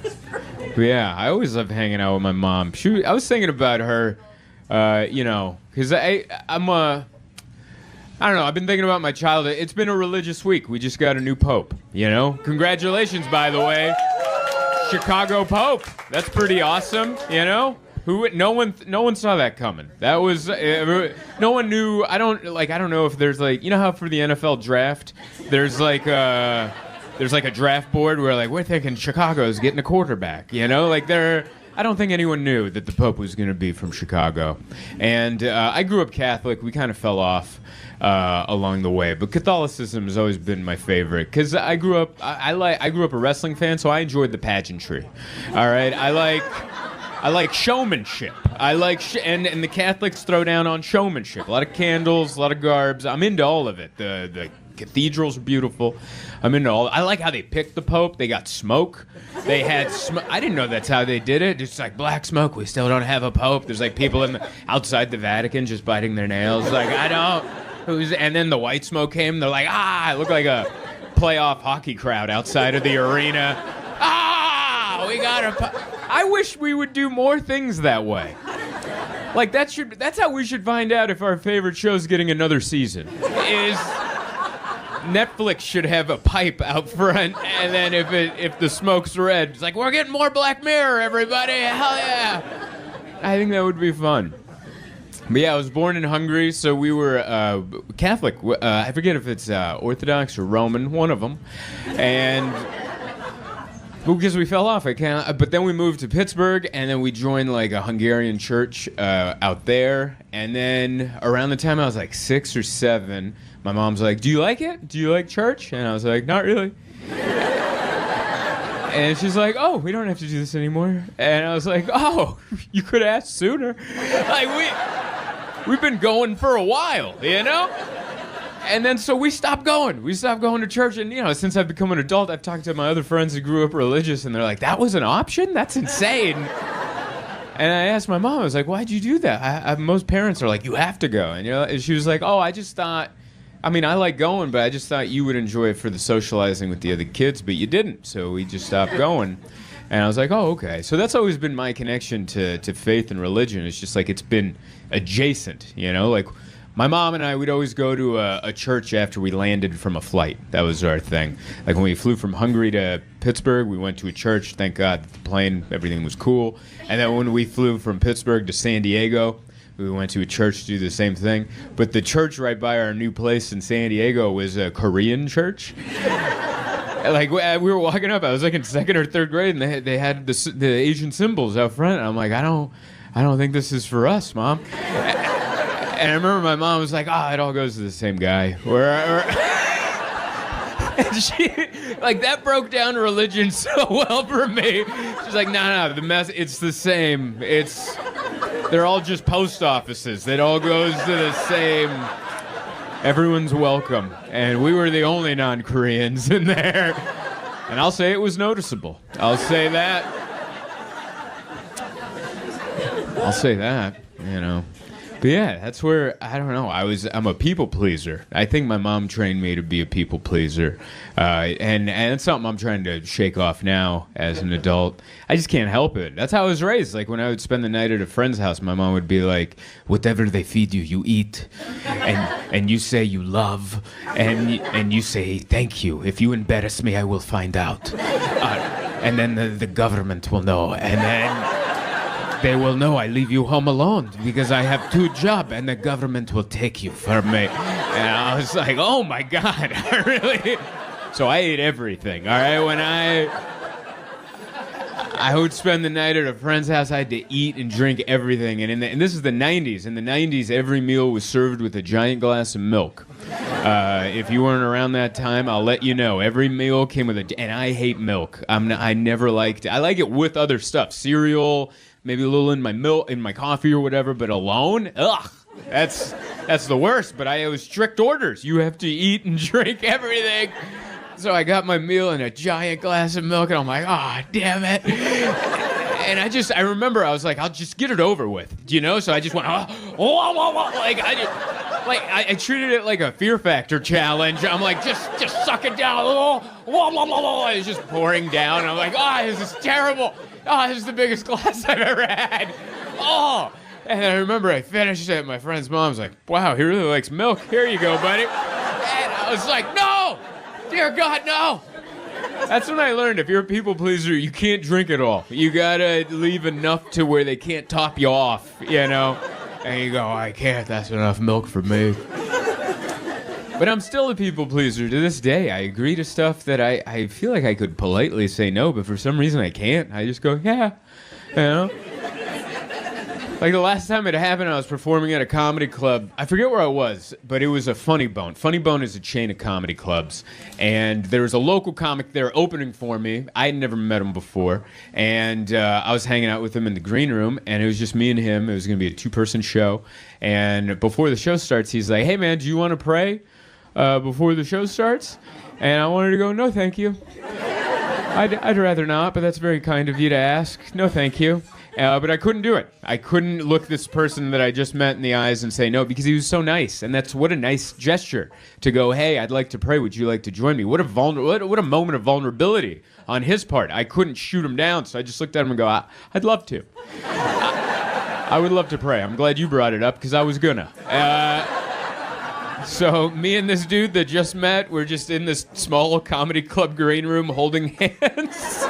But yeah, I always love hanging out with my mom. I was thinking about her, you know, because I don't know, I've been thinking about my childhood. It's been a religious week. We just got a new pope, you know? Congratulations, by the way. Chicago Pope. That's pretty awesome, you know? No one saw that coming. That was no one knew. I don't know if there's like, you know how for the NFL draft there's like a draft board where like we're thinking Chicago's getting a quarterback, you know? Like I don't think anyone knew that the Pope was going to be from Chicago. And I grew up Catholic. We kind of fell off along the way, but Catholicism has always been my favorite because I grew up I grew up a wrestling fan, so I enjoyed the pageantry. All right, I like showmanship. And the Catholics throw down on showmanship. A lot of candles, a lot of garbs. I'm into all of it. The cathedrals are beautiful. I'm into all. I like how they picked the Pope. They got smoke. They had smoke. I didn't know that's how they did it. It's like black smoke. We still don't have a Pope. There's like people outside the Vatican just biting their nails. Like, I don't. And then the white smoke came. They're like, I look like a playoff hockey crowd outside of the arena. We got a. I wish we would do more things that way. Like that's how we should find out if our favorite show's getting another season. Is Netflix should have a pipe out front, and then if the smoke's red, it's like, we're getting more Black Mirror, everybody. Hell yeah. I think that would be fun. But yeah, I was born in Hungary, so we were Catholic. I forget if it's Orthodox or Roman, one of them. And because we fell off, but then we moved to Pittsburgh, and then we joined like a Hungarian church out there. And then around the time I was like 6 or 7, my mom's like, "Do you like it? Do you like church?" And I was like, "Not really." And she's like, "Oh, we don't have to do this anymore." And I was like, "Oh, you could have asked sooner." Like we've been going for a while, you know? And then so we stopped going. We stopped going to church. And, you know, since I've become an adult, I've talked to my other friends who grew up religious, and they're like, "That was an option? That's insane." And I asked my mom, I was like, "Why'd you do that?" Most parents are like, "You have to go." And, you know, and she was like, "Oh, I just thought, I mean, I like going, but I just thought you would enjoy it for the socializing with the other kids, but you didn't. So we just stopped going." And I was like, "Oh, okay." So that's always been my connection to faith and religion. It's just like it's been adjacent, you know? Like my mom and I would always go to a church after we landed from a flight. That was our thing. Like when we flew from Hungary to Pittsburgh, we went to a church. Thank God the plane, everything was cool. And then when we flew from Pittsburgh to San Diego, we went to a church to do the same thing. But the church right by our new place in San Diego was a Korean church. Like we were walking up, I was like in 2nd or 3rd grade, and they had the Asian symbols out front. And I'm like, I don't think this is for us, Mom. And I remember my mom was like, "It all goes to the same guy." And she, like, that broke down religion so well for me. She's like, no, it's the same. They're all just post offices. It all goes to the same. Everyone's welcome. And we were the only non-Koreans in there. And I'll say it was noticeable. I'll say that, you know. But yeah, that's where, I don't know, I'm a people pleaser. I think my mom trained me to be a people pleaser. And it's something I'm trying to shake off now as an adult. I just can't help it. That's how I was raised. Like when I would spend the night at a friend's house, my mom would be like, "Whatever they feed you, you eat. And you say you love. And you say thank you. If you embarrass me, I will find out. And then the government will know. And then..." they will know I leave you home alone because I have 2 jobs and the government will take you from me. And I was like, oh my God, I really... So I ate everything, all right? When I would spend the night at a friend's house, I had to eat and drink everything. And this is the 90s. In the 90s, every meal was served with a giant glass of milk. If you weren't around that time, I'll let you know. Every meal came with and I hate milk. I never liked it. I like it with other stuff, cereal, maybe a little in my milk, in my coffee or whatever, but alone, ugh, that's the worst. But it was strict orders. You have to eat and drink everything. So I got my meal and a giant glass of milk, and I'm like, oh, damn it. And I remember I was like, I'll just get it over with, you know? So I just went, I treated it like a Fear Factor challenge. I'm like, just suck it down. It's just pouring down. I'm like, this is terrible. This is the biggest glass I've ever had. And I remember I finished it. My friend's mom's like, wow, he really likes milk. Here you go, buddy. And I was like, no, dear God, no. That's when I learned if you're a people pleaser, you can't drink it all. You gotta leave enough to where they can't top you off, you know? And you go, I can't, that's enough milk for me. But I'm still a people pleaser to this day. I agree to stuff that I feel like I could politely say no, but for some reason I can't. I just go, yeah, you know? Like the last time it happened, I was performing at a comedy club. I forget where I was, but it was a Funny Bone. Funny Bone is a chain of comedy clubs. And there was a local comic there opening for me. I had never met him before. And I was hanging out with him in the green room, and it was just me and him. It was going to be a 2-person show. And before the show starts, he's like, hey, man, do you want to pray before the show starts? And I wanted to go, no, thank you. I'd rather not, but that's very kind of you to ask. No, thank you. But I couldn't do it. I couldn't look this person that I just met in the eyes and say no because he was so nice. And that's what a nice gesture to go, hey, I'd like to pray. Would you like to join me? What a moment of vulnerability on his part. I couldn't shoot him down, so I just looked at him and go, I'd love to. I would love to pray. I'm glad you brought it up because I was gonna. So me and this dude that just met, we're just in this small comedy club green room holding hands.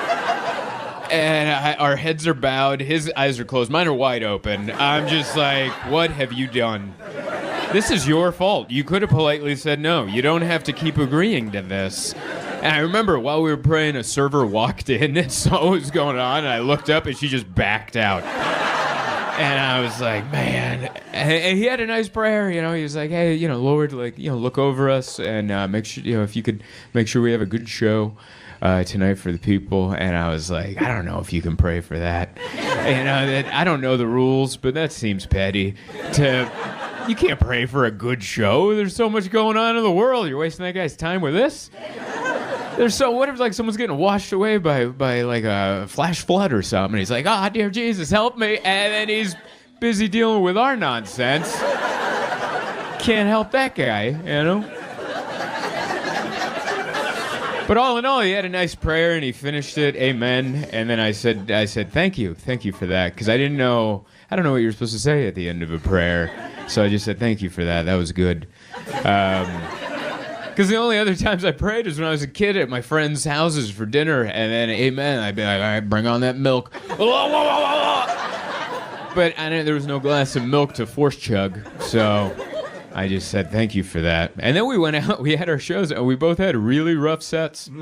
And our heads are bowed. His eyes are closed. Mine are wide open. I'm just like, what have you done? This is your fault. You could have politely said no. You don't have to keep agreeing to this. And I remember while we were praying, a server walked in and saw what was going on. And I looked up and she just backed out. And I was like, man. And he had a nice prayer, you know. He was like, hey, you know, Lord, like, you know, look over us and make sure, you know, if you could make sure we have a good show tonight for the people. And I was like, I don't know if you can pray for that. And I don't know the rules, but that seems petty. You can't pray for a good show. There's so much going on in the world. You're wasting that guy's time with this. What if like someone's getting washed away by like a flash flood or something? And he's like, dear Jesus, help me. And then he's busy dealing with our nonsense. Can't help that guy, you know? But all in all, he had a nice prayer and he finished it, amen. And then I said, thank you for that, because I don't know what you're supposed to say at the end of a prayer. So I just said, thank you for that. That was good. Because the only other times I prayed is when I was a kid at my friends' houses for dinner, and then amen. I'd be like, all right, bring on that milk. But there was no glass of milk to force chug, so I just said thank you for that. And then we went out, we had our shows, and we both had really rough sets. We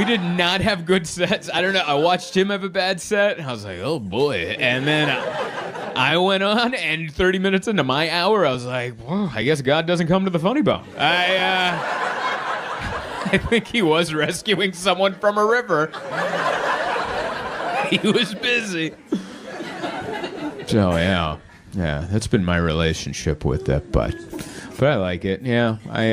did not have good sets. I don't know, I watched him have a bad set, and I was like, oh boy. And then I went on, and 30 minutes into my hour, I was like, well, I guess God doesn't come to the Funny Bone. I think he was rescuing someone from a river. He was busy. So, yeah, that's been my relationship with that, but I like it. Yeah, I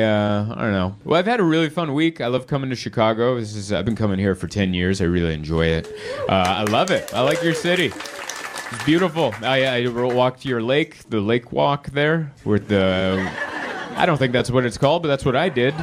don't know. Well, I've had a really fun week. I love coming to Chicago. I've been coming here for 10 years. I really enjoy it. I love it. I like your city. It's beautiful. I walked to your lake, the lake walk there, with I don't think that's what it's called, but that's what I did.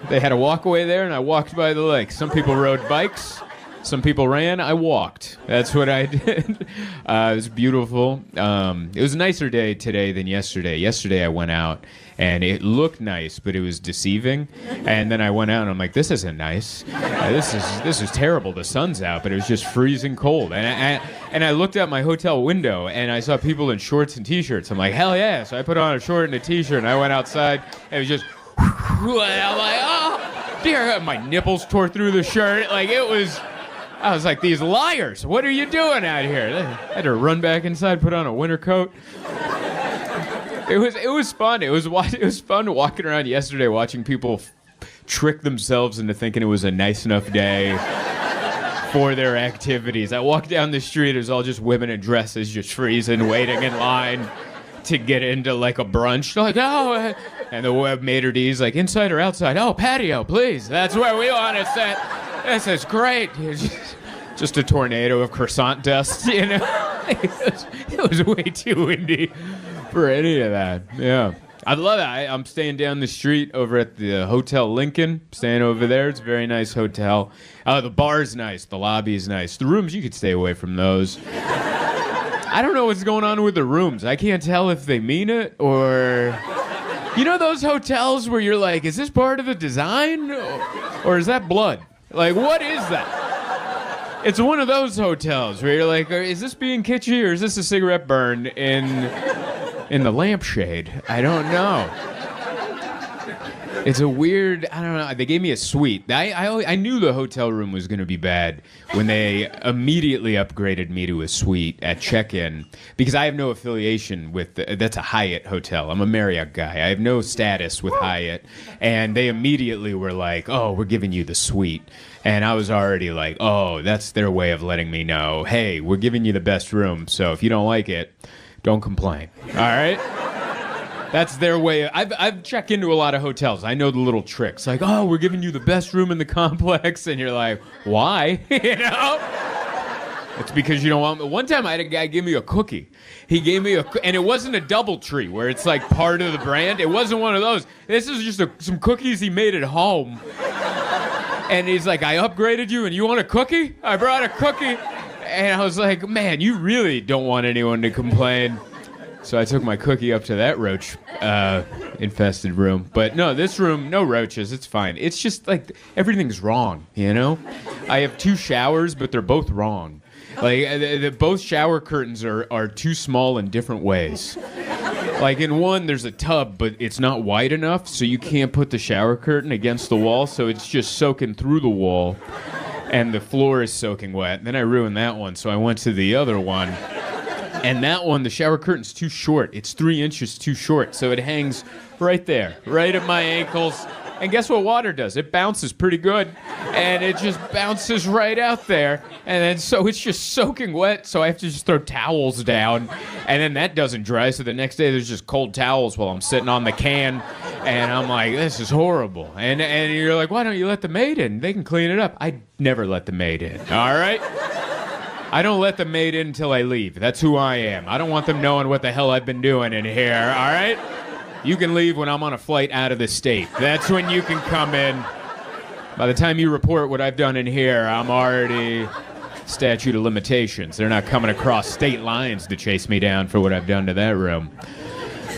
They had a walkway there, and I walked by the lake. Some people rode bikes. Some people ran. I walked. That's what I did. It was beautiful. It was a nicer day today than yesterday. Yesterday I went out, and it looked nice, but it was deceiving. And then I went out and I'm like, this isn't nice. This is terrible. The sun's out, but it was just freezing cold. And I looked out my hotel window and I saw people in shorts and t-shirts. I'm like, hell yeah! So I put on a short and a t-shirt and I went outside. And it was just, and I'm like, oh dear! My nipples tore through the shirt. Like it was. I was like, these liars, what are you doing out here? I had to run back inside, put on a winter coat. It was fun. It was fun walking around yesterday watching people trick themselves into thinking it was a nice enough day for their activities. I walked down the street, it was all just women in dresses just freezing, waiting in line to get into like a brunch. They're like, oh, and the web maitre d's like, inside or outside? Oh, patio, please. That's where we want to sit. This is great. Just a tornado of croissant dust, you know? It was way too windy for any of that. Yeah. I love it. I'm staying down the street over at the Hotel Lincoln. Staying over there. It's a very nice hotel. The bar's nice. The lobby's nice. The rooms, you could stay away from those. I don't know what's going on with the rooms. I can't tell if they mean it or... You know those hotels where you're like, is this part of the design? Or is that blood? Like, what is that? It's one of those hotels where you're like, is this being kitschy or is this a cigarette burn in the lampshade? I don't know. It's a weird, I don't know. They gave me a suite. I knew the hotel room was going to be bad when they immediately upgraded me to a suite at check-in because I have no affiliation with, that's a Hyatt hotel. I'm a Marriott guy. I have no status with Hyatt. And they immediately were like, oh, we're giving you the suite. And I was already like, oh, that's their way of letting me know, hey, we're giving you the best room. So if you don't like it, don't complain. All right? That's their way. I've checked into a lot of hotels. I know the little tricks. Like, oh, we're giving you the best room in the complex. And you're like, why? You know? It's because you don't want... One time I had a guy give me a cookie. He gave me and it wasn't a DoubleTree where it's like part of the brand. It wasn't one of those. This is just some cookies he made at home. And he's like, I upgraded you and you want a cookie? I brought a cookie. And I was like, man, you really don't want anyone to complain. So I took my cookie up to that roach infested room. But no, this room, no roaches. It's fine. It's just like everything's wrong, you know? I have 2 showers, but they're both wrong. Like both shower curtains are too small in different ways. Like in one, there's a tub, but it's not wide enough, so you can't put the shower curtain against the wall, so it's just soaking through the wall, and the floor is soaking wet. Then I ruined that one, so I went to the other one. And that one, the shower curtain's too short. It's 3 inches too short, so it hangs right there, right at my ankles. And guess what water does? It bounces pretty good, and it just bounces right out there. And then so it's just soaking wet, so I have to just throw towels down. And then that doesn't dry, so the next day there's just cold towels while I'm sitting on the can. And I'm like, this is horrible. And you're like, why don't you let the maid in? They can clean it up. I never let the maid in, all right? I don't let the maid in until I leave. That's who I am. I don't want them knowing what the hell I've been doing in here, all right? You can leave when I'm on a flight out of the state. That's when you can come in. By the time you report what I've done in here, I'm already statute of limitations. They're not coming across state lines to chase me down for what I've done to that room.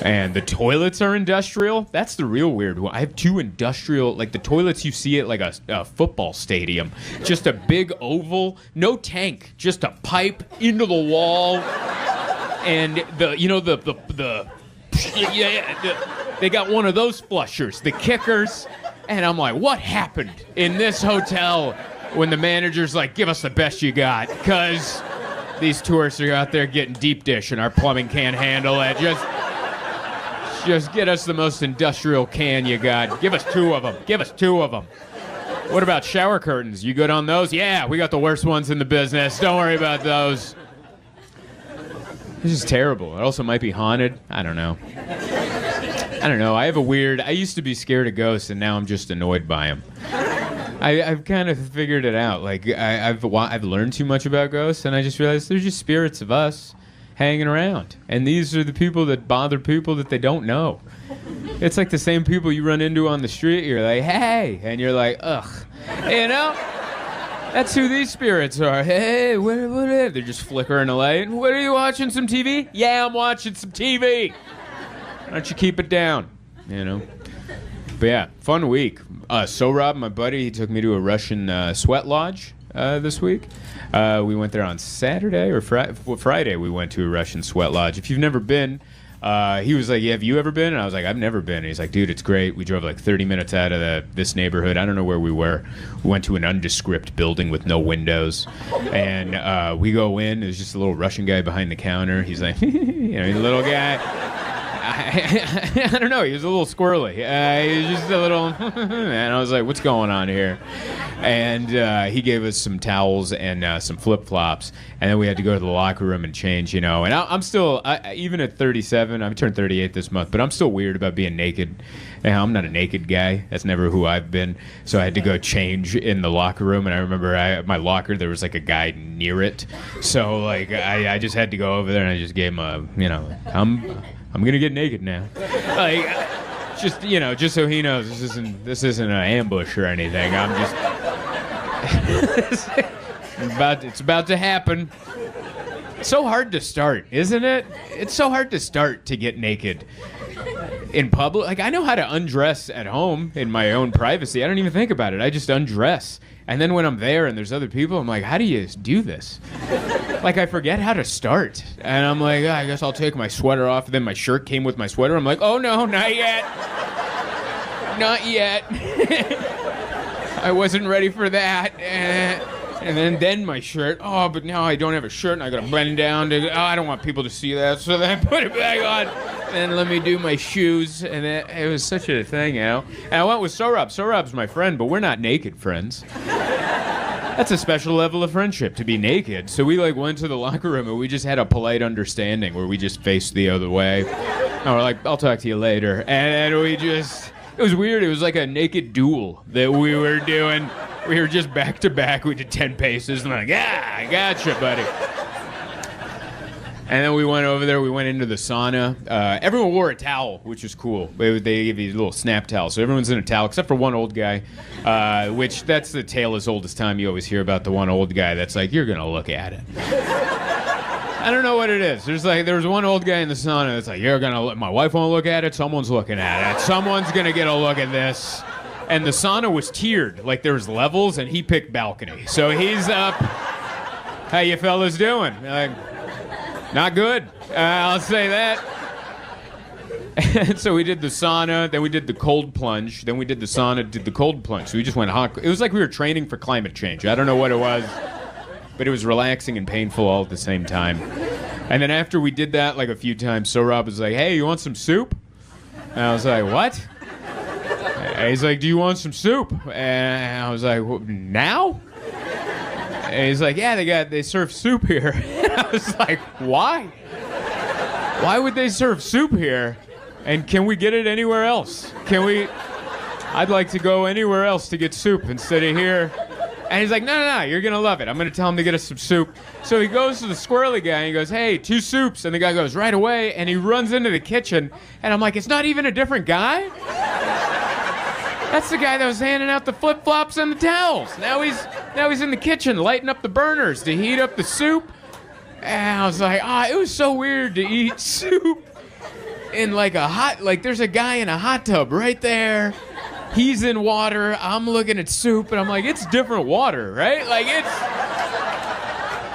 And the toilets are industrial. That's the real weird one. I have 2 industrial, like the toilets you see at like a football stadium. Just a big oval, no tank, just a pipe into the wall. And they got one of those flushers, the kickers. And I'm like, what happened in this hotel when the manager's like, give us the best you got? Because these tourists are out there getting deep dish and our plumbing can't handle it. Just get us the most industrial can you got. Give us 2 of them. Give us 2 of them. What about shower curtains? You good on those? Yeah, we got the worst ones in the business. Don't worry about those. This is terrible. It also might be haunted. I don't know. I have a weird... I used to be scared of ghosts, and now I'm just annoyed by them. I've kind of figured it out. Like, I've learned too much about ghosts, and I just realized they're just spirits of us hanging around. And these are the people that bother people that they don't know. It's like the same people you run into on the street. You're like, hey, and you're like, ugh. You know? That's who these spirits are. Hey, what are they're just flickering a light. What are you watching, some TV? Yeah, I'm watching some TV. Why don't you keep it down? you know. But yeah, fun week. Rob, my buddy, he took me to a Russian sweat lodge this week. We went there on Saturday or Friday. We went to a Russian sweat lodge. If you've never been, he was like, yeah, have you ever been? And I was like, I've never been. And he's like, dude, it's great. We drove like 30 minutes out of this neighborhood. I don't know where we were. We went to an nondescript building with no windows. And we go in. There's just a little Russian guy behind the counter. He's like, he's a little guy. I don't know. He was a little squirrely. He was just a little... and I was like, what's going on here? And he gave us some towels and some flip-flops. And then we had to go to the locker room and change, And I'm still... even at 37, I've turned 38 this month, but I'm still weird about being naked. I'm not a naked guy. That's never who I've been. So I had to go change in the locker room. And I remember my locker, there was like a guy near it. So like I just had to go over there and I just gave him a, I'm gonna get naked now, like, just so he knows this isn't an ambush or anything. I'm just, it's about to happen. It's so hard to start, isn't it? It's so hard to start to get naked in public. Like, I know how to undress at home in my own privacy. I don't even think about it. I just undress. And then when I'm there and there's other people, I'm like, how do you do this? Like, I forget how to start. And I'm like, I guess I'll take my sweater off. And then my shirt came with my sweater. I'm like, oh, no, not yet. Not yet. I wasn't ready for that. And then my shirt. Oh, but now I don't have a shirt, and I got to bend down. I don't want people to see that. So then I put it back on. And let me do my shoes. And it was such a thing, And I went with Sorab. Sorab's my friend, but we're not naked friends. That's a special level of friendship, to be naked. So we went to the locker room and we just had a polite understanding where we just faced the other way. And we're like, I'll talk to you later. And it was weird. It was like a naked duel that we were doing. We were just back to back. We did 10 paces. And I'm like, yeah, I gotcha, buddy. And then we went over there. We went into the sauna. Everyone wore a towel, which was cool. They give you a little snap towel. So everyone's in a towel, except for one old guy, which that's the tale as old as time. You always hear about the one old guy that's like, you're going to look at it. I don't know what it is. There was one old guy in the sauna that's like, my wife won't look at it. Someone's looking at it. Someone's going to get a look at this. And the sauna was tiered. Like, there was levels, and he picked balcony. So he's up. How you fellas doing? Not good. I'll say that. And so we did the sauna, then we did the cold plunge, then we did the sauna, did the cold plunge. So we just went hot. It was like we were training for climate change. I don't know what it was, but it was relaxing and painful all at the same time. And then after we did that a few times, Rob was like, hey, you want some soup? And I was like, what? And he's like, do you want some soup? And I was like, now? And he's like, yeah, they serve soup here. And I was like, why? Why would they serve soup here? And can we get it anywhere else? I'd like to go anywhere else to get soup instead of here. And he's like, no, you're going to love it. I'm going to tell him to get us some soup. So he goes to the squirrely guy and he goes, hey, 2 soups. And the guy goes, right away. And he runs into the kitchen. And I'm like, it's not even a different guy? That's the guy that was handing out the flip-flops and the towels. Now he's in the kitchen lighting up the burners to heat up the soup. And I was like, it was so weird to eat soup in there's a guy in a hot tub right there. He's in water. I'm looking at soup, and I'm like, it's different water, right?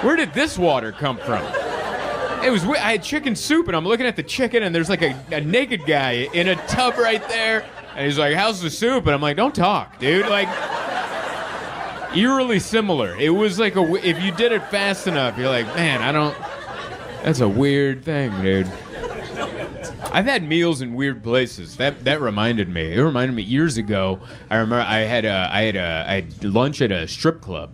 Where did this water come from? I had chicken soup, and I'm looking at the chicken, and there's a naked guy in a tub right there. And he's like, how's the soup? And I'm like, don't talk, dude. Eerily similar. It was if you did it fast enough, you're like, man, that's a weird thing, dude. I've had meals in weird places. That reminded me. It reminded me years ago. I remember I had lunch at a strip club.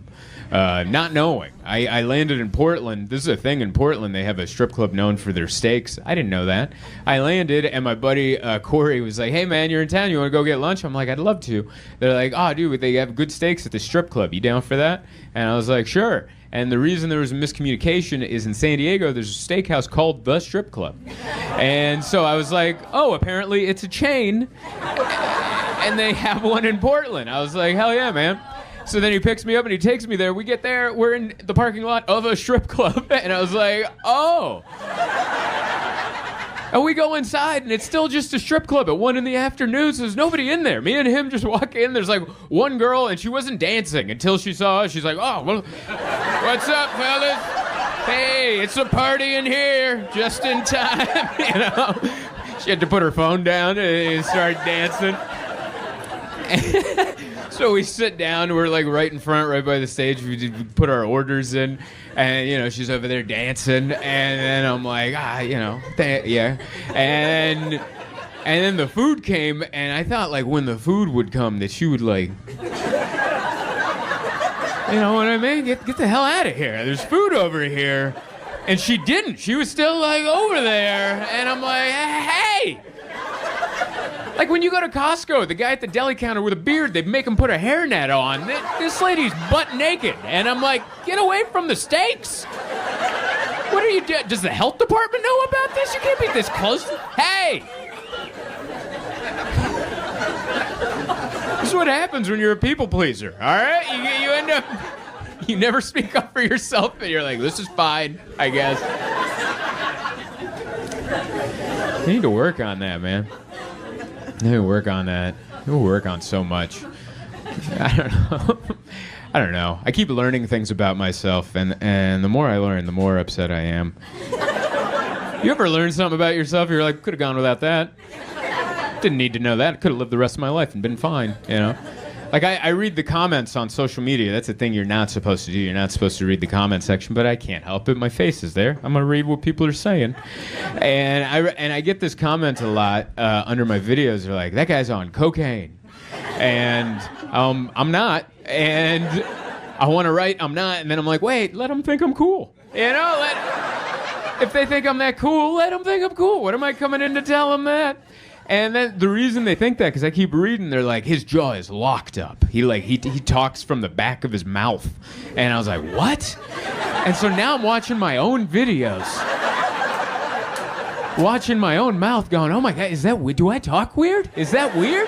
Not knowing. I landed in Portland. This is a thing in Portland. They have a strip club known for their steaks. I didn't know that. I landed, and my buddy Corey was like, hey, man, you're in town. You want to go get lunch? I'm like, I'd love to. They're like, oh, dude, they have good steaks at the strip club. You down for that? And I was like, sure. And the reason there was a miscommunication is in San Diego, there's a steakhouse called The Strip Club. And so I was like, oh, apparently it's a chain, and they have one in Portland. I was like, hell yeah, man. So then he picks me up and he takes me there. We get there, we're in the parking lot of a strip club. And I was like, oh. And we go inside, and it's still just a strip club at 1 PM. So there's nobody in there. Me and him just walk in. There's like one girl, and she wasn't dancing until she saw us. She's like, oh, well, what's up, fellas? Hey, it's a party in here, just in time, you know. She had to put her phone down and start dancing. So we sit down, we're like right in front, right by the stage. We put our orders in, and you know, she's over there dancing, and then I'm like, yeah. And then the food came, and I thought like when the food would come that she would like, you know what I mean? Get the hell out of here. There's food over here. And she didn't. She was still like over there, and I'm like, hey! Like when you go to Costco, the guy at the deli counter with a beard, they make him put a hairnet on. This lady's butt naked. And I'm like, get away from the steaks. What are you doing? Does the health department know about this? You can't be this close. Hey! This is what happens when you're a people pleaser, all right? You end up, you never speak up for yourself, and you're like, this is fine, I guess. You need to work on that, man. I need to work on that. We'll work on so much. I don't know. I keep learning things about myself, and the more I learn, the more upset I am. You ever learn something about yourself? You're like, could have gone without that. Didn't need to know that. Could have lived the rest of my life and been fine, you know? Like, I read the comments on social media. That's a thing you're not supposed to do. You're not supposed to read the comment section, but I can't help it. My face is there. I'm going to read what people are saying. And I get this comment a lot under my videos. They're like, that guy's on cocaine. And I'm not. And I want to write, I'm not. And then I'm like, wait, let them think I'm cool. You know, if they think I'm that cool, let them think I'm cool. What am I coming in to tell them that? And then the reason they think that, because I keep reading, they're like, his jaw is locked up. He talks from the back of his mouth. And I was like, what? And so now I'm watching my own videos. Watching my own mouth going, oh my God, is that weird? Do I talk weird? Is that weird?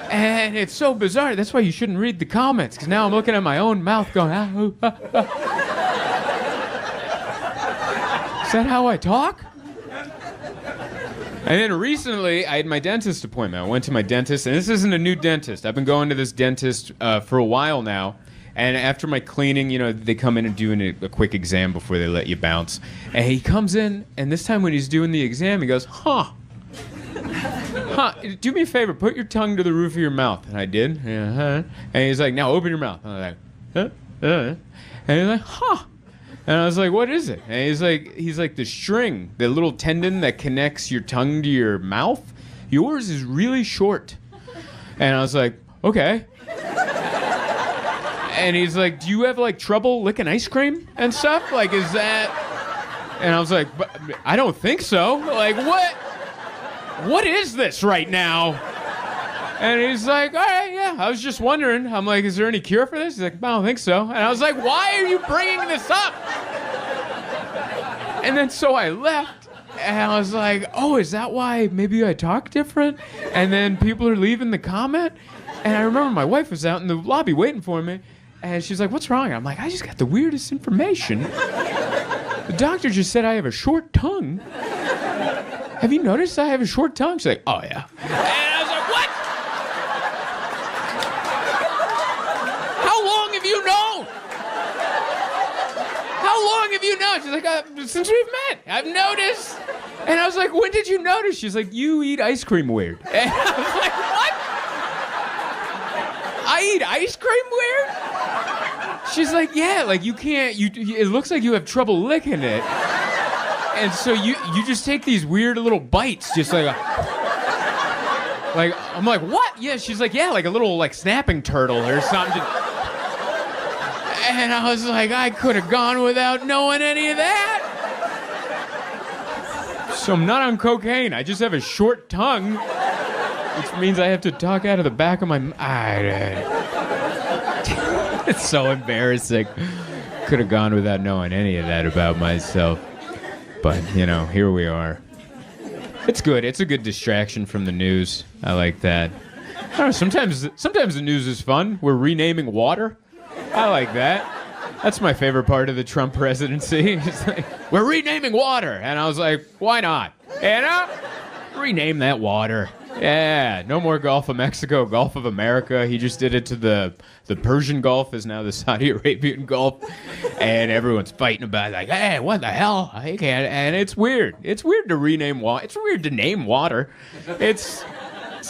And it's so bizarre. That's why you shouldn't read the comments, because now I'm looking at my own mouth going, Is that how I talk? And then recently, I had my dentist appointment. I went to my dentist, and this isn't a new dentist. I've been going to this dentist for a while now. And after my cleaning, you know, they come in and do a quick exam before they let you bounce. And he comes in, and this time when he's doing the exam, he goes, do me a favor, put your tongue to the roof of your mouth. And I did. And he's like, now open your mouth. And I'm like, And he's like, And I was like, what is it? And he's like the string, the little tendon that connects your tongue to your mouth. Yours is really short. And I was like, okay. And he's like, do you have like trouble licking ice cream and stuff? Like, is that? And I was like, I don't think so. Like, what is this right now? And he's like, all right, yeah, I was just wondering. I'm like, is there any cure for this? He's like, I don't think so. And I was like, why are you bringing this up? And then so I left, and I was like, oh, is that why maybe I talk different? And then people are leaving the comment. And I remember my wife was out in the lobby waiting for me, and she's like, what's wrong? I'm like, I just got the weirdest information. The doctor just said I have a short tongue. Have you noticed I have a short tongue? She's like, oh, yeah. And I was like, what? How long have you known? How long have you known? She's like, since we've met. I've noticed. And I was like, when did you notice? She's like, you eat ice cream weird. And I was like, what? I eat ice cream weird? She's like, yeah, like you can't, it looks like you have trouble licking it. And so you just take these weird little bites, just like I'm like, what? Yeah, she's like, yeah, like a little like snapping turtle or something. And I was like, I could have gone without knowing any of that. So I'm not on cocaine. I just have a short tongue, which means I have to talk out of the back of my It's so embarrassing. Could have gone without knowing any of that about myself. But, you know, here we are. It's good. It's a good distraction from the news. I like that. I don't know, sometimes the news is fun. We're renaming water. I like that. That's my favorite part of the Trump presidency. It's like, we're renaming water. And I was like, why not? Rename that water. Yeah, no more Gulf of Mexico, Gulf of America. He just did it to the Persian Gulf is now the Saudi Arabian Gulf. And everyone's fighting about it, like, hey, what the hell? I can't. And it's weird. It's weird to rename water. It's weird to name water. It's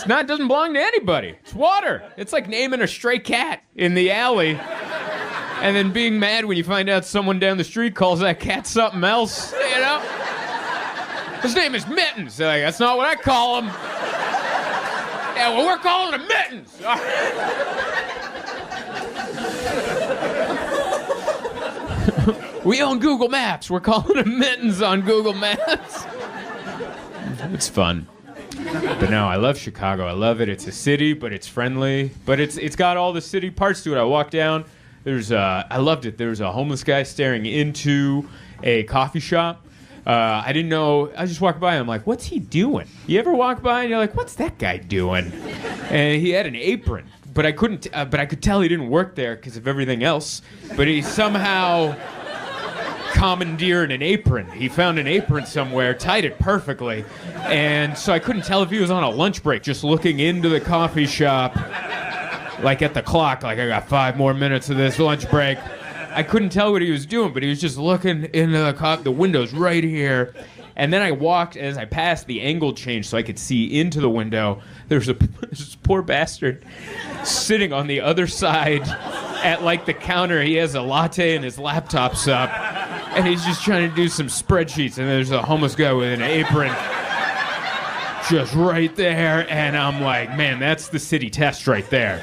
not, doesn't belong to anybody. It's water. It's like naming a stray cat in the alley and then being mad when you find out someone down the street calls that cat something else, you know? His name is Mittens. They're like, that's not what I call him. Yeah, well, we're calling him Mittens. We own Google Maps. We're calling him Mittens on Google Maps. It's fun. But no, I love Chicago. I love it. It's a city, but it's friendly. But it's got all the city parts to it. I walked down. I loved it. There was a homeless guy staring into a coffee shop. I didn't know. I just walked by. I'm like, what's he doing? You ever walk by and you're like, what's that guy doing? And he had an apron, but I couldn't. But I could tell he didn't work there because of everything else. But he somehow commandeered an apron. He found an apron somewhere, tied it perfectly, and so I couldn't tell if he was on a lunch break, just looking into the coffee shop, like at the clock, like I got 5 more minutes of this lunch break. I couldn't tell what he was doing, but he was just looking into the window's right here. And then I walked, as I passed, the angle changed so I could see into the window. There's this poor bastard sitting on the other side at like the counter. He has a latte and his laptop's up, and he's just trying to do some spreadsheets. And there's a homeless guy with an apron just right there. And I'm like, man, that's the city test right there.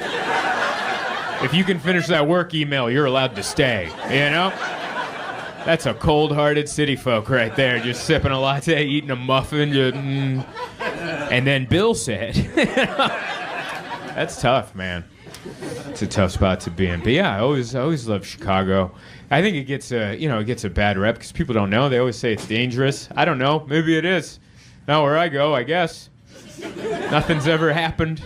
If you can finish that work email, you're allowed to stay, you know? That's a cold-hearted city folk right there, just sipping a latte, eating a muffin, and then Bill said, that's tough, man. It's a tough spot to be in. But yeah, I always love Chicago. I think it gets a bad rep because people don't know. They always say it's dangerous. I don't know. Maybe it is. Not where I go, I guess. Nothing's ever happened.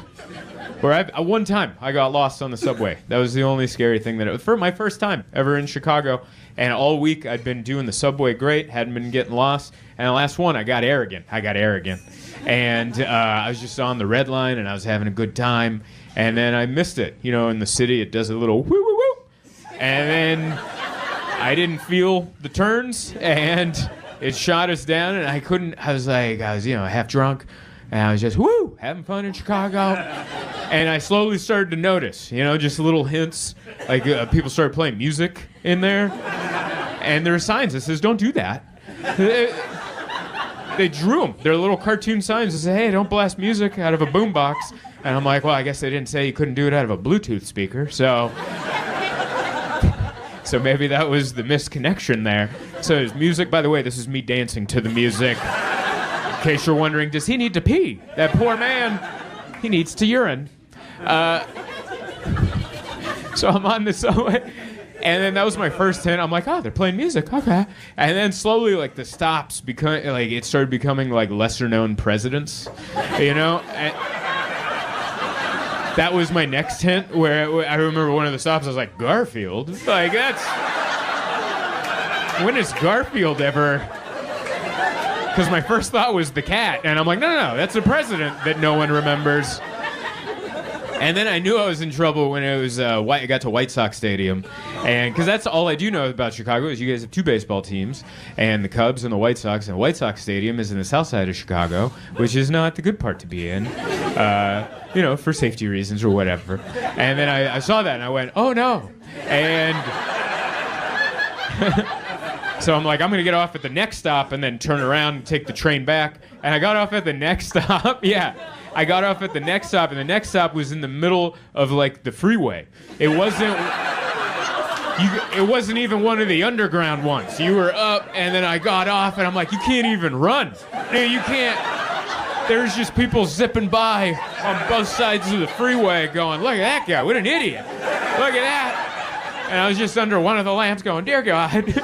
One time I got lost on the subway. That was the only scary thing for my first time ever in Chicago. And all week I'd been doing the subway great, hadn't been getting lost. And the last one, I got arrogant. And I was just on the red line and I was having a good time. And then I missed it. You know, in the city it does a little woo woo woo. And then I didn't feel the turns and it shot us down and I was half drunk. And I was just, woo, having fun in Chicago. And I slowly started to notice, just little hints. Like people started playing music in there. And there are signs that says, don't do that. They drew them. They're little cartoon signs that say, hey, don't blast music out of a boombox. And I'm like, well, I guess they didn't say you couldn't do it out of a Bluetooth speaker. So maybe that was the misconnection there. So there's music. By the way, this is me dancing to the music. In case you're wondering, does he need to pee? That poor man, he needs to urine. So I'm on the subway, and then that was my first hint. I'm like, oh, they're playing music, okay. And then slowly, like the stops it started becoming like lesser known presidents, And that was my next hint. Where I remember one of the stops, I was like, Garfield, like when is Garfield ever? Because my first thought was the cat, and I'm like, no, that's the president that no one remembers. And then I knew I was in trouble when it was I got to White Sox Stadium, and because that's all I do know about Chicago is you guys have 2 baseball teams, and the Cubs and the White Sox. And White Sox Stadium is in the south side of Chicago, which is not the good part to be in, for safety reasons or whatever. And then I saw that and I went, oh no, and. So I'm like, I'm going to get off at the next stop and then turn around and take the train back. And I got off at the next stop. Yeah. I got off at the next stop, and the next stop was in the middle of, like, the freeway. It wasn't even one of the underground ones. You were up, and then I got off, and I'm like, you can't even run. You can't. There's just people zipping by on both sides of the freeway going, look at that guy. What an idiot. Look at that. And I was just under one of the lamps going, dear God.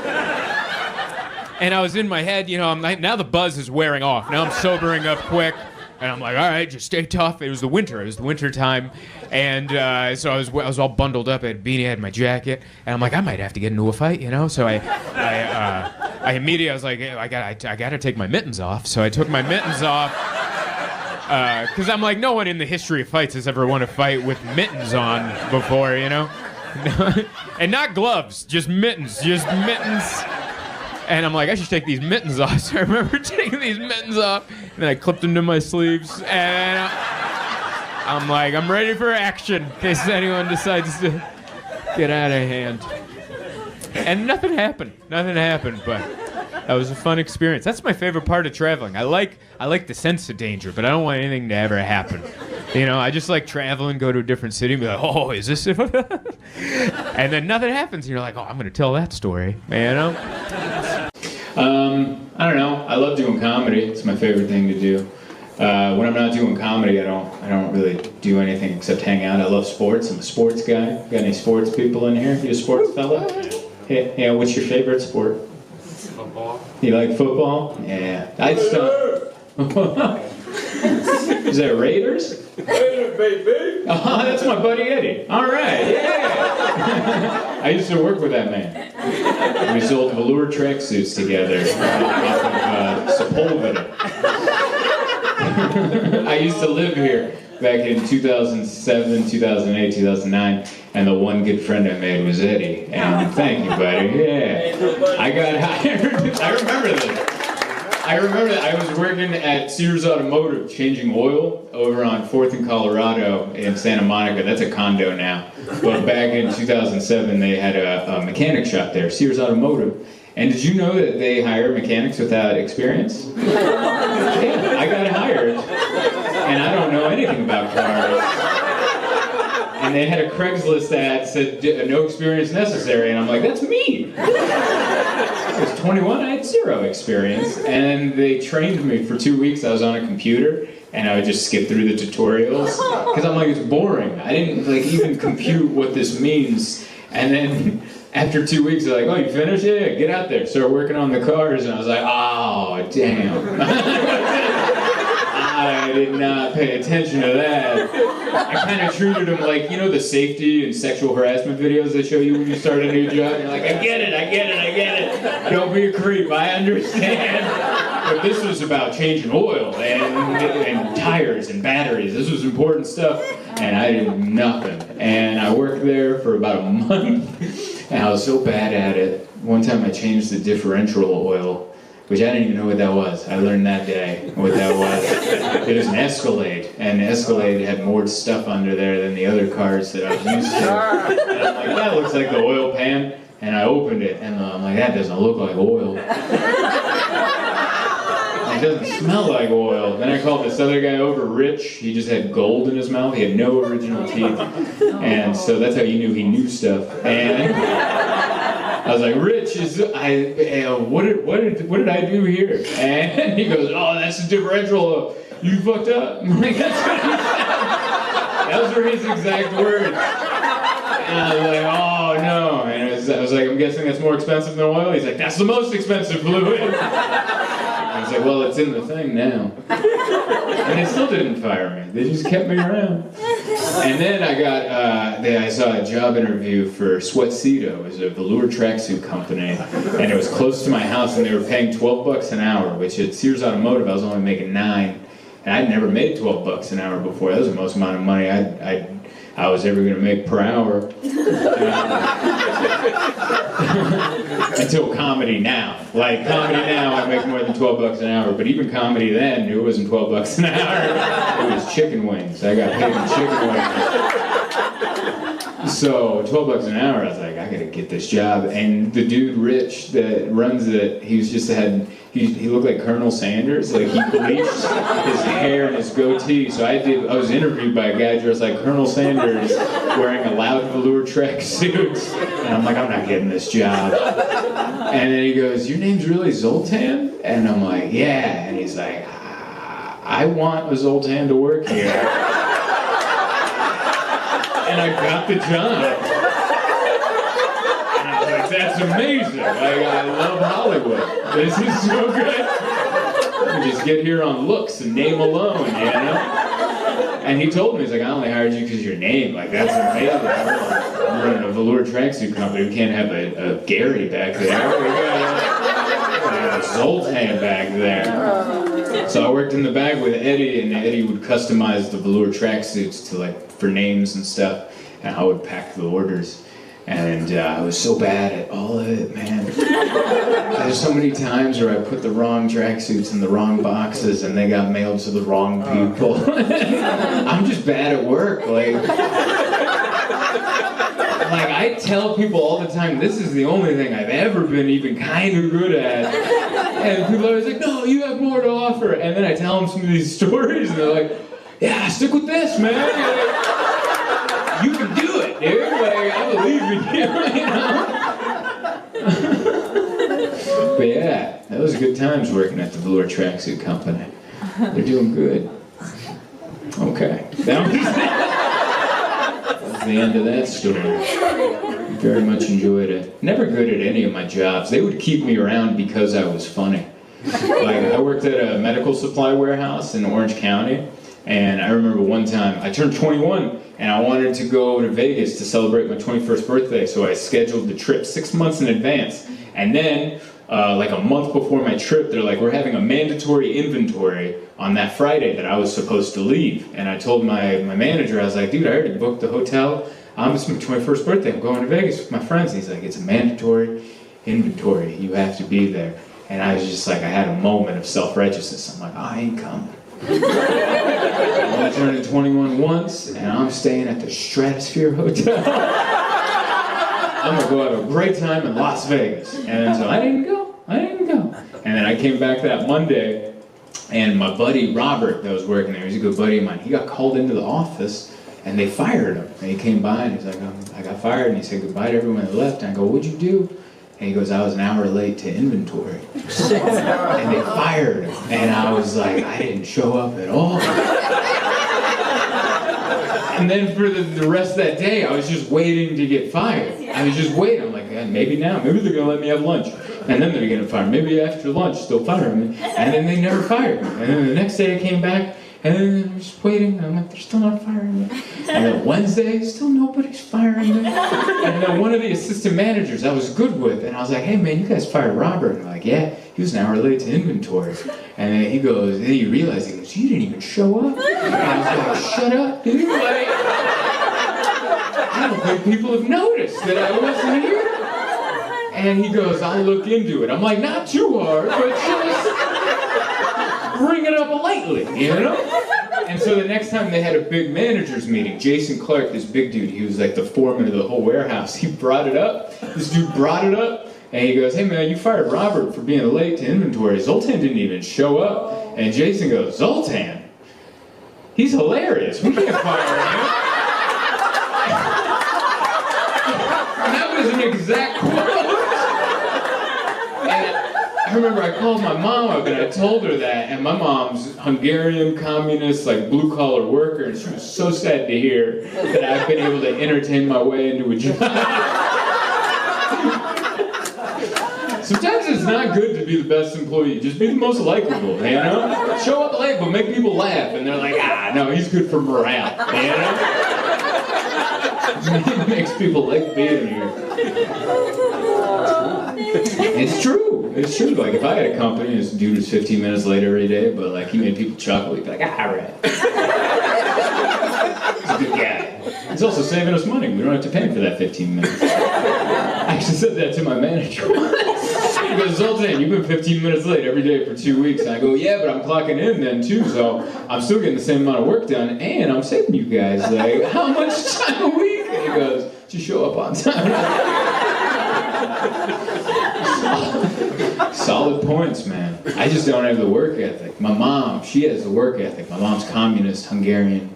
And I was in my head, now the buzz is wearing off. Now I'm sobering up quick. And I'm like, all right, just stay tough. It was the winter. It was the winter time. And so I was all bundled up. I had a beanie, I had my jacket. And I'm like, I might have to get into a fight, you know? So I immediately, I was like, hey, I gotta take my mittens off. So I took my mittens off. Because I'm like, no one in the history of fights has ever won a fight with mittens on before, you know? And not gloves, just mittens. And I'm like, I should take these mittens off. So I remember taking these mittens off, and then I clipped them to my sleeves, and I'm like, I'm ready for action in case anyone decides to get out of hand. And nothing happened, but that was a fun experience. That's my favorite part of traveling. I like the sense of danger, but I don't want anything to ever happen. You know, I just like traveling, go to a different city, and be like, oh, is this it? And then nothing happens, and you're like, oh, I'm going to tell that story, you know? I don't know. I love doing comedy. It's my favorite thing to do. When I'm not doing comedy, I don't really do anything except hang out. I love sports. I'm a sports guy. Got any sports people in here? You a sports fella? Yeah, what's your favorite sport? Football. You like football? Yeah. I just don't. Is that Raiders? Hey, baby. Oh, that's my buddy Eddie. All right, yeah. I used to work with that man. We sold velour tracksuits together off of Sepulveda. I used to live here back in 2007, 2008, 2009, and the one good friend I made was Eddie. And thank you, buddy. Yeah. I got hired. I remember that I was working at Sears Automotive changing oil over on 4th and Colorado in Santa Monica. That's a condo now. But back in 2007, they had a mechanic shop there, Sears Automotive. And did you know that they hire mechanics without experience? Yeah, I got hired, and I don't know anything about cars. And they had a Craigslist ad said no experience necessary, and I'm like, that's me. I was 21, I had 0 experience, and they trained me for 2 weeks. I was on a computer, and I would just skip through the tutorials, because I'm like, it's boring. I didn't even compute what this means. And then after 2 weeks, they're like, oh, you finished? Yeah, get out there. Start working on the cars, and I was like, oh, damn. I did not pay attention to that. I kind of treated them like, you know, the safety and sexual harassment videos they show you when you start a new job? You're like, I get it. Don't be a creep, I understand. But this was about changing oil and tires and batteries. This was important stuff, and I did nothing. And I worked there for about a month, and I was so bad at it. One time I changed the differential oil, which I didn't even know what that was. I learned that day what that was. It was an Escalade, and Escalade had more stuff under there than the other cars that I was used to. And I'm like, that looks like the oil pan, and I opened it, and I'm like, that doesn't look like oil. It doesn't smell like oil. Then I called this other guy over, Rich. He just had gold in his mouth. He had no original teeth, and so that's how you knew he knew stuff. And I was like, Rich, what did I do here? And he goes, oh, that's the differential. You fucked up. I'm like, that's what he said. Those were his exact words. And I was like, oh no. And I was like, I'm guessing that's more expensive than oil? He's like, that's the most expensive fluid. I was like, well, it's in the thing now. And they still didn't fire me. They just kept me around. And then I saw a job interview for Sweatcedo. It was a velour tracksuit company. And it was close to my house, and they were paying $12 an hour, which at Sears Automotive, I was only making $9. And I'd never made $12 an hour before. That was the most amount of money I was ever going to make per hour. Until comedy now. Like, comedy now, I make more than $12 an hour. But even comedy then, it wasn't $12 an hour. It was chicken wings. I got paid in chicken wings. So, $12 an hour, I was like, I got to get this job. And the dude, Rich, that runs it, he looked like Colonel Sanders. Like, he bleached his hair and his goatee. So I was interviewed by a guy dressed like Colonel Sanders wearing a loud velour tracksuit. And I'm like, I'm not getting this job. And then he goes, your name's really Zoltan? And I'm like, yeah. And he's like, I want a Zoltan to work here. And I got the job. That's amazing. I love Hollywood. This is so good. You just get here on looks and name alone, you know? And he told me, he's like, I only hired you because of your name. Like, that's amazing. I'm running a velour tracksuit company. We can't have a Gary back there. We gotta have a Zoltan back there. So I worked in the back with Eddie, and Eddie would customize the velour tracksuits to, like, for names and stuff. And I would pack the orders. And I was so bad at all of it, man. There's so many times where I put the wrong tracksuits in the wrong boxes and they got mailed to the wrong people. I'm just bad at work. Like I tell people all the time, this is the only thing I've ever been even kind of good at. And people are always like, no, you have more to offer. And then I tell them some of these stories and they're like, yeah, stick with this, man. You can do it, dude. Like, I believe in you, you know? But yeah, that was good times working at the velour tracksuit company. They're doing good. Okay. That was the end of that story. Very much enjoyed it. Never good at any of my jobs. They would keep me around because I was funny. Like, I worked at a medical supply warehouse in Orange County. And I remember one time, I turned 21, and I wanted to go to Vegas to celebrate my 21st birthday, so I scheduled the trip 6 months in advance. And then, like a month before my trip, they're like, we're having a mandatory inventory on that Friday that I was supposed to leave. And I told my manager, I was like, dude, I already booked the hotel. It's my 21st birthday, I'm going to Vegas with my friends. And he's like, it's a mandatory inventory, you have to be there. And I was just like, I had a moment of self-righteousness. I'm like, I ain't coming. I turned 21 once, and I'm staying at the Stratosphere Hotel. I'm gonna go have a great time in Las Vegas. And so I didn't go. And then I came back that Monday, and my buddy Robert that was working there, he's a good buddy of mine, he got called into the office, and they fired him. And he came by, and he's like, I got fired, and he said goodbye to everyone that left. And I go, what'd you do? And he goes, I was an hour late to inventory. And they fired him. And I was like, I didn't show up at all. And then for the rest of that day, I was just waiting to get fired. I was just waiting. I'm like, maybe now. Maybe they're going to let me have lunch. And then they're going to fire me. Maybe after lunch, they'll fire me. And then they never fired me. And then the next day I came back, and then I'm just waiting, and I'm like, they're still not firing me. And then Wednesday, still nobody's firing me. And then one of the assistant managers I was good with, and I was like, hey man, you guys fired Robert. And they're like, yeah, he was an hour late to inventory. And then he goes, then he realized, he goes, you didn't even show up? And I was like, shut up, dude. Like, I don't think people have noticed that I wasn't here. And he goes, I'll look into it. I'm like, not too hard, but just bring it up lightly, you know? And so the next time they had a big managers meeting, Jason Clark, this big dude, he was like the foreman of the whole warehouse, he brought it up. This dude brought it up, and he goes, hey man, you fired Robert for being late to inventory. Zoltan didn't even show up. And Jason goes, Zoltan? He's hilarious. We can't fire him. And that was an exact quote. I remember I called my mom up and I told her that, and my mom's Hungarian communist, like blue-collar worker, and she was so sad to hear that I've been able to entertain my way into a job. Sometimes it's not good to be the best employee, just be the most likable, you know? Show up late, but make people laugh, and they're like, no, he's good for morale, you know? It makes people like being here. It's true. It's true. Like, if I had a company and this dude was 15 minutes late every day, but, like, he made people chuckle, he'd be like, all right. He's a good guy. He's also saving us money. We don't have to pay him for that 15 minutes. I actually said that to my manager once. He goes, Zoltan, you've been 15 minutes late every day for 2 weeks. And I go, yeah, but I'm clocking in then, too, so I'm still getting the same amount of work done, and I'm saving you guys, like, how much time a week? And he goes, just show up on time. Solid points, man. I just don't have the work ethic. My mom, she has the work ethic. My mom's communist, Hungarian.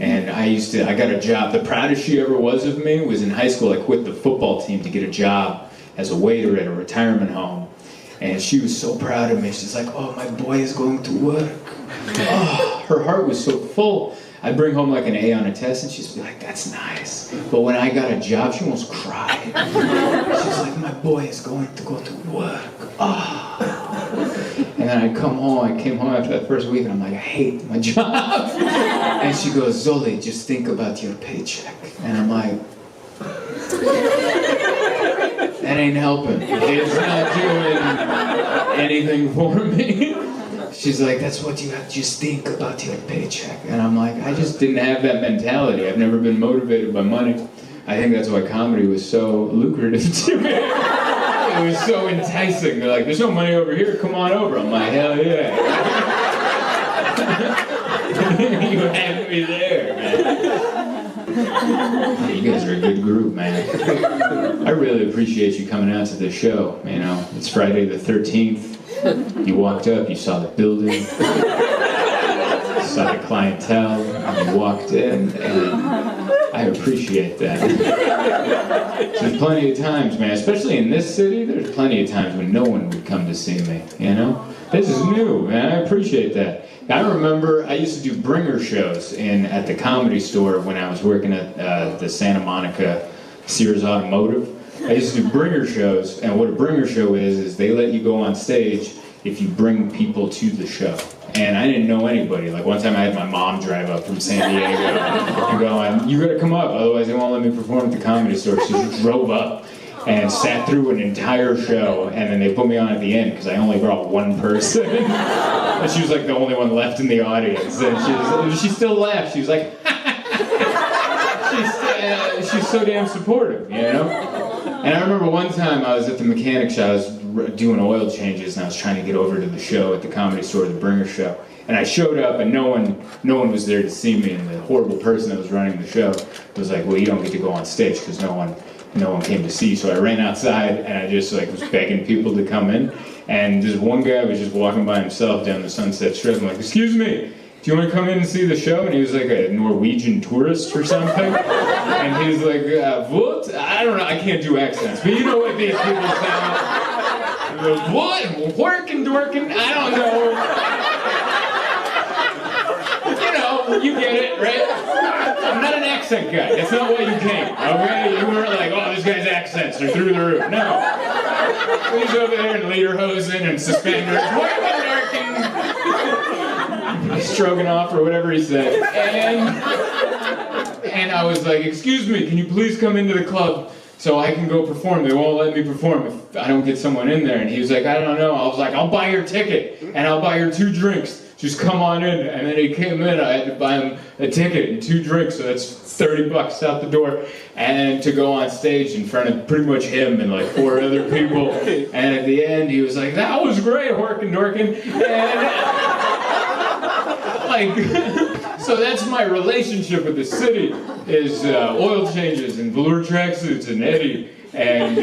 And I got a job. The proudest she ever was of me was in high school. I quit the football team to get a job as a waiter at a retirement home. And she was so proud of me. She's like, oh, my boy is going to work. Oh, her heart was so full. I'd bring home like an A on a test, and she'd be like, that's nice. But when I got a job, she almost cried. She's like, my boy is going to go to work. Oh. And then I came home after that first week, and I'm like, I hate my job. And she goes, Zoli, just think about your paycheck. And I'm like, that ain't helping. It's not doing anything for me. She's like, that's what you have to just think about your paycheck. And I'm like, I just didn't have that mentality. I've never been motivated by money. I think that's why comedy was so lucrative to me. It was so enticing. They're like, there's no money over here, come on over. I'm like, hell yeah. You have me there, man. You guys are a good group, man. I really appreciate you coming out to this show. You know, it's Friday the 13th. You walked up, you saw the building, saw the clientele, and you walked in, and I appreciate that. There's plenty of times, man, especially in this city, there's plenty of times when no one would come to see me, you know? This is new, man, I appreciate that. I remember I used to do bringer shows at the Comedy Store when I was working at the Santa Monica Sears Automotive. I used to do bringer shows, and what a bringer show is they let you go on stage if you bring people to the show. And I didn't know anybody. Like one time I had my mom drive up from San Diego and go, you gotta come up, otherwise they won't let me perform at the Comedy Store. So she drove up and sat through an entire show, and then they put me on at the end because I only brought one person. And she was like the only one left in the audience. And she still laughed. She was like, she's so damn supportive, you know? And I remember one time I was at the mechanic shop, I was doing oil changes, and I was trying to get over to the show at the Comedy Store, the bringer show. And I showed up, and no one was there to see me, and the horrible person that was running the show was like, well, you don't get to go on stage because no one came to see you. So I ran outside, and I just like was begging people to come in. And this one guy was just walking by himself down the Sunset Strip. I'm like, excuse me, do you want to come in and see the show? And he was like a Norwegian tourist or something. And he was like, what? I don't know, I can't do accents. But you know what these people sound? What? Working, dorking? I don't know. You know, you get it, right? I'm not an accent guy. That's not why you came, okay? You weren't like, oh, this guy's accents are through the roof. No. He's over there in lederhosen and suspenders. Working, dorking. Stroganoff or whatever he said. And I was like, excuse me, can you please come into the club so I can go perform? They won't let me perform if I don't get someone in there. And he was like, I don't know. I was like, I'll buy your ticket and I'll buy your 2 drinks. Just come on in. And then he came in, I had to buy him a ticket and 2 drinks, so that's $30 out the door. And to go on stage in front of pretty much him and like 4 other people. And at the end, he was like, that was great, working, dorking. And like, so that's my relationship with the city, is oil changes and velour tracksuits and Eddie and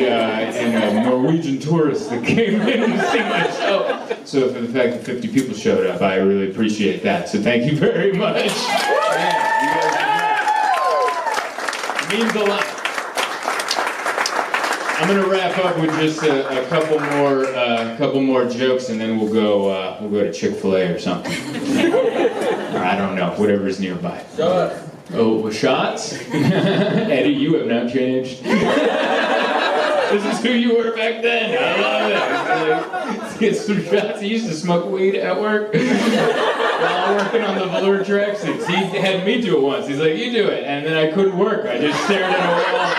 Norwegian tourists that came in to see my show. So for the fact that 50 people showed up, I really appreciate that. So thank you very much. Man, you guys are great. It means a lot. I'm gonna wrap up with just a couple more jokes, and then we'll go to Chick-fil-A or something. Or I don't know, whatever's nearby. Shots. Oh, shots? Eddie, you have not changed. This is who you were back then. I love it. Let's get some shots. He used to smoke weed at work while working on the velour tracksuits. He had me do it once. He's like, you do it. And then I couldn't work. I just stared at a wall.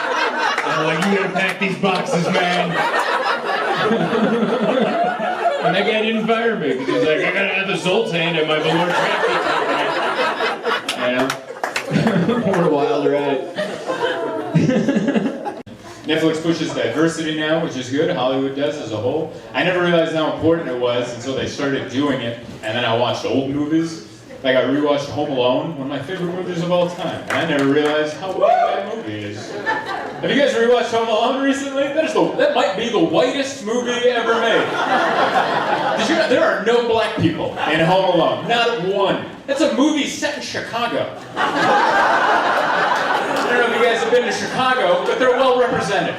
I'm like, you gotta pack these boxes, man. And that guy didn't fire me because he's like, I gotta have the Zoltan in my velour tracksuit. You know? What a wild ride. Netflix pushes diversity now, which is good. Hollywood does as a whole. I never realized how important it was until they started doing it, and then I watched old movies. Like I rewatched Home Alone, one of my favorite movies of all time, and I never realized how white that movie is. Have you guys rewatched Home Alone recently? That might be the whitest movie ever made. Did you know there are no black people in Home Alone? Not one. It's a movie set in Chicago. I don't know if you guys have been to Chicago, but they're well represented.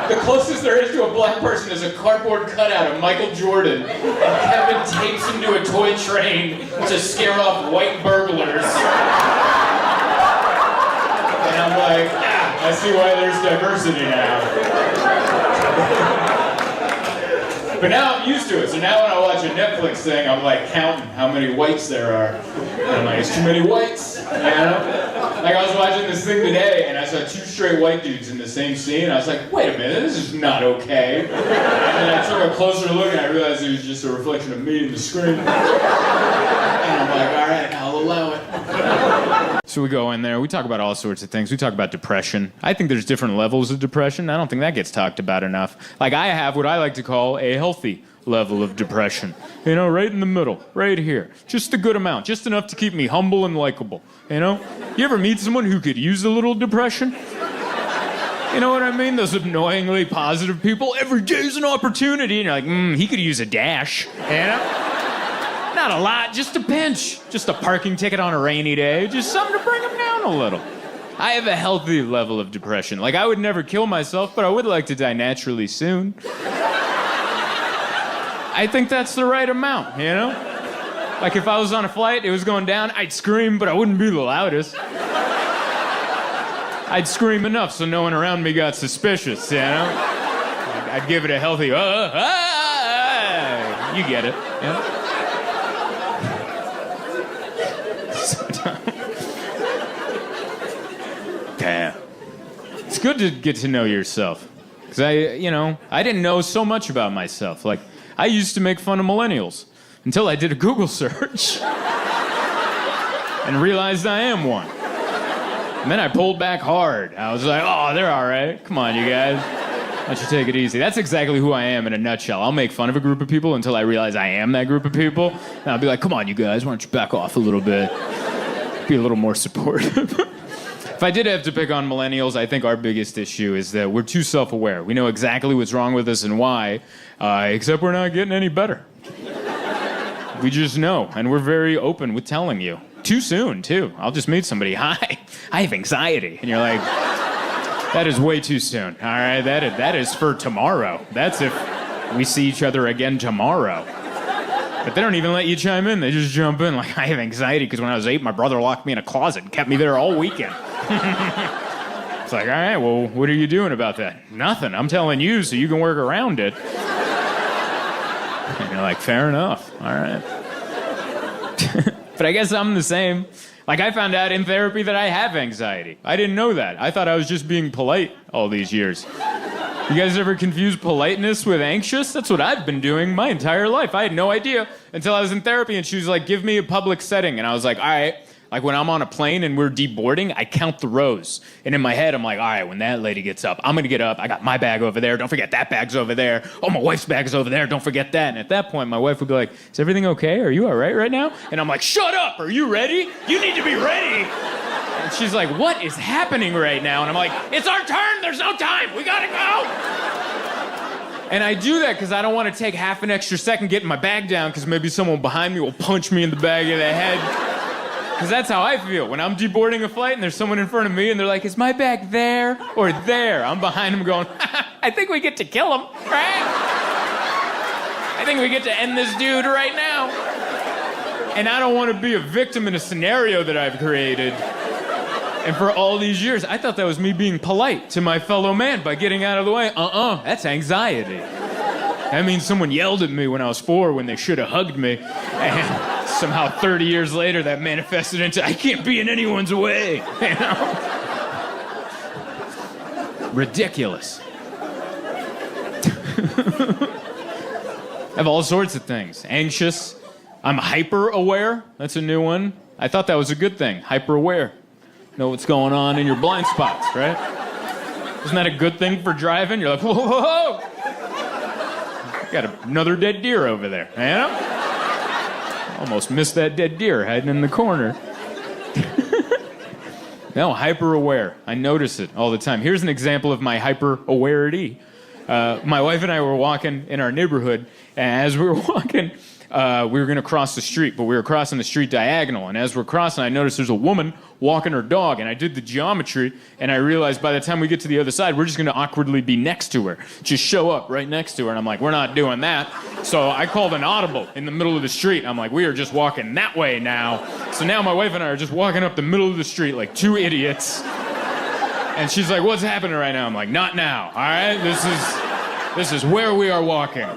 The closest there is to a black person is a cardboard cutout of Michael Jordan, and Kevin tapes him to a toy train to scare off white burglars. And I'm like, I see why there's diversity now. But now I'm used to it. So now when I watch a Netflix thing, I'm like counting how many whites there are. And I'm like, it's too many whites. You know? Like I was watching this thing today, and I saw two straight white dudes in the same scene. And I was like, wait a minute, this is not okay. And then I took a closer look, and I realized it was just a reflection of me in the screen. And I'm like, all right, I'll allow it. So we go in there, we talk about all sorts of things. We talk about depression. I think there's different levels of depression. I don't think that gets talked about enough. Like I have what I like to call a healthy level of depression. You know, right in the middle, right here. Just a good amount, just enough to keep me humble and likable. You know? You ever meet someone who could use a little depression? You know what I mean? Those annoyingly positive people. Every day's an opportunity. And you're like, he could use a dash. You know? Not a lot, just a pinch. Just a parking ticket on a rainy day. Just something to bring them down a little. I have a healthy level of depression. Like, I would never kill myself, but I would like to die naturally soon. I think that's the right amount, you know? Like, if I was on a flight, it was going down, I'd scream, but I wouldn't be the loudest. I'd scream enough so no one around me got suspicious, you know? I'd give it a healthy, you get it, yeah? Damn. It's good to get to know yourself. Because I didn't know so much about myself. Like, I used to make fun of millennials until I did a Google search and realized I am one. And then I pulled back hard. I was like, oh, they're all right. Come on, you guys. Why don't you take it easy? That's exactly who I am in a nutshell. I'll make fun of a group of people until I realize I am that group of people. And I'll be like, come on, you guys, why don't you back off a little bit? Be a little more supportive. If I did have to pick on millennials, I think our biggest issue is that we're too self-aware. We know exactly what's wrong with us and why, except we're not getting any better. We just know, and we're very open with telling you. Too soon, too. I'll just meet somebody, hi, I have anxiety. And you're like, that is way too soon, all right? That is for tomorrow. That's if we see each other again tomorrow. But they don't even let you chime in. They just jump in like, I have anxiety because when I was 8, my brother locked me in a closet and kept me there all weekend. It's like, all right, well, what are you doing about that? Nothing. I'm telling you so you can work around it. And you're like, fair enough. All right. But I guess I'm the same. Like, I found out in therapy that I have anxiety. I didn't know that. I thought I was just being polite all these years. You guys ever confuse politeness with anxious? That's what I've been doing my entire life. I had no idea until I was in therapy and she was like, give me a public setting. And I was like, all right. Like when I'm on a plane and we're deboarding, I count the rows. And in my head, I'm like, all right, when that lady gets up, I'm going to get up. I got my bag over there. Don't forget that bag's over there. Oh, my wife's bag is over there. Don't forget that. And at that point, my wife would be like, is everything okay? Are you all right now? And I'm like, shut up. Are you ready? You need to be ready. And she's like, what is happening right now? And I'm like, it's our turn. There's no time. We got to go. And I do that because I don't want to take half an extra second getting my bag down because maybe someone behind me will punch me in the back of the head. Because that's how I feel. When I'm deboarding a flight and there's someone in front of me and they're like, is my bag there or there? I'm behind them going, I think we get to kill him, right? I think we get to end this dude right now. And I don't want to be a victim in a scenario that I've created. And for all these years, I thought that was me being polite to my fellow man by getting out of the way. That's anxiety. That means someone yelled at me when I was 4 when they should have hugged me. And somehow 30 years later, that manifested into, I can't be in anyone's way. You know? Ridiculous. I have all sorts of things. Anxious. I'm hyper-aware. That's a new one. I thought that was a good thing. Hyper-aware. Know what's going on in your blind spots, right? Isn't that a good thing for driving? You're like, whoa, whoa, whoa. Got another dead deer over there, you know? Almost missed that dead deer hiding in the corner. No, hyper-aware. I notice it all the time. Here's an example of my hyper-awarity. My wife and I were walking in our neighborhood, and as we were walking, we were going to cross the street, but we were crossing the street diagonal. And as we're crossing, I noticed there's a woman walking her dog. And I did the geometry, and I realized by the time we get to the other side, we're just going to awkwardly be next to her. Just show up right next to her. And I'm like, we're not doing that. So I called an audible in the middle of the street. I'm like, we are just walking that way now. So now my wife and I are just walking up the middle of the street like two idiots. And she's like, what's happening right now? I'm like, not now, all right? This is where we are walking.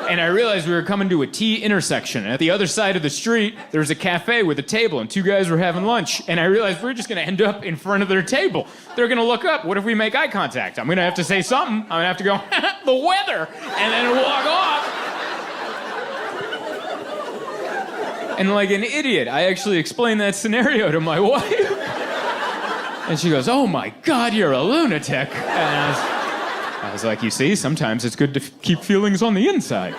And I realized we were coming to a T intersection. And at the other side of the street, there was a cafe with a table, and two guys were having lunch. And I realized we're just gonna end up in front of their table. They're gonna look up. What if we make eye contact? I'm gonna have to say something. I'm gonna have to go, the weather, and then walk off. And like an idiot, I actually explained that scenario to my wife. And she goes, oh my God, you're a lunatic. And I was like, you see, sometimes it's good to keep feelings on the inside.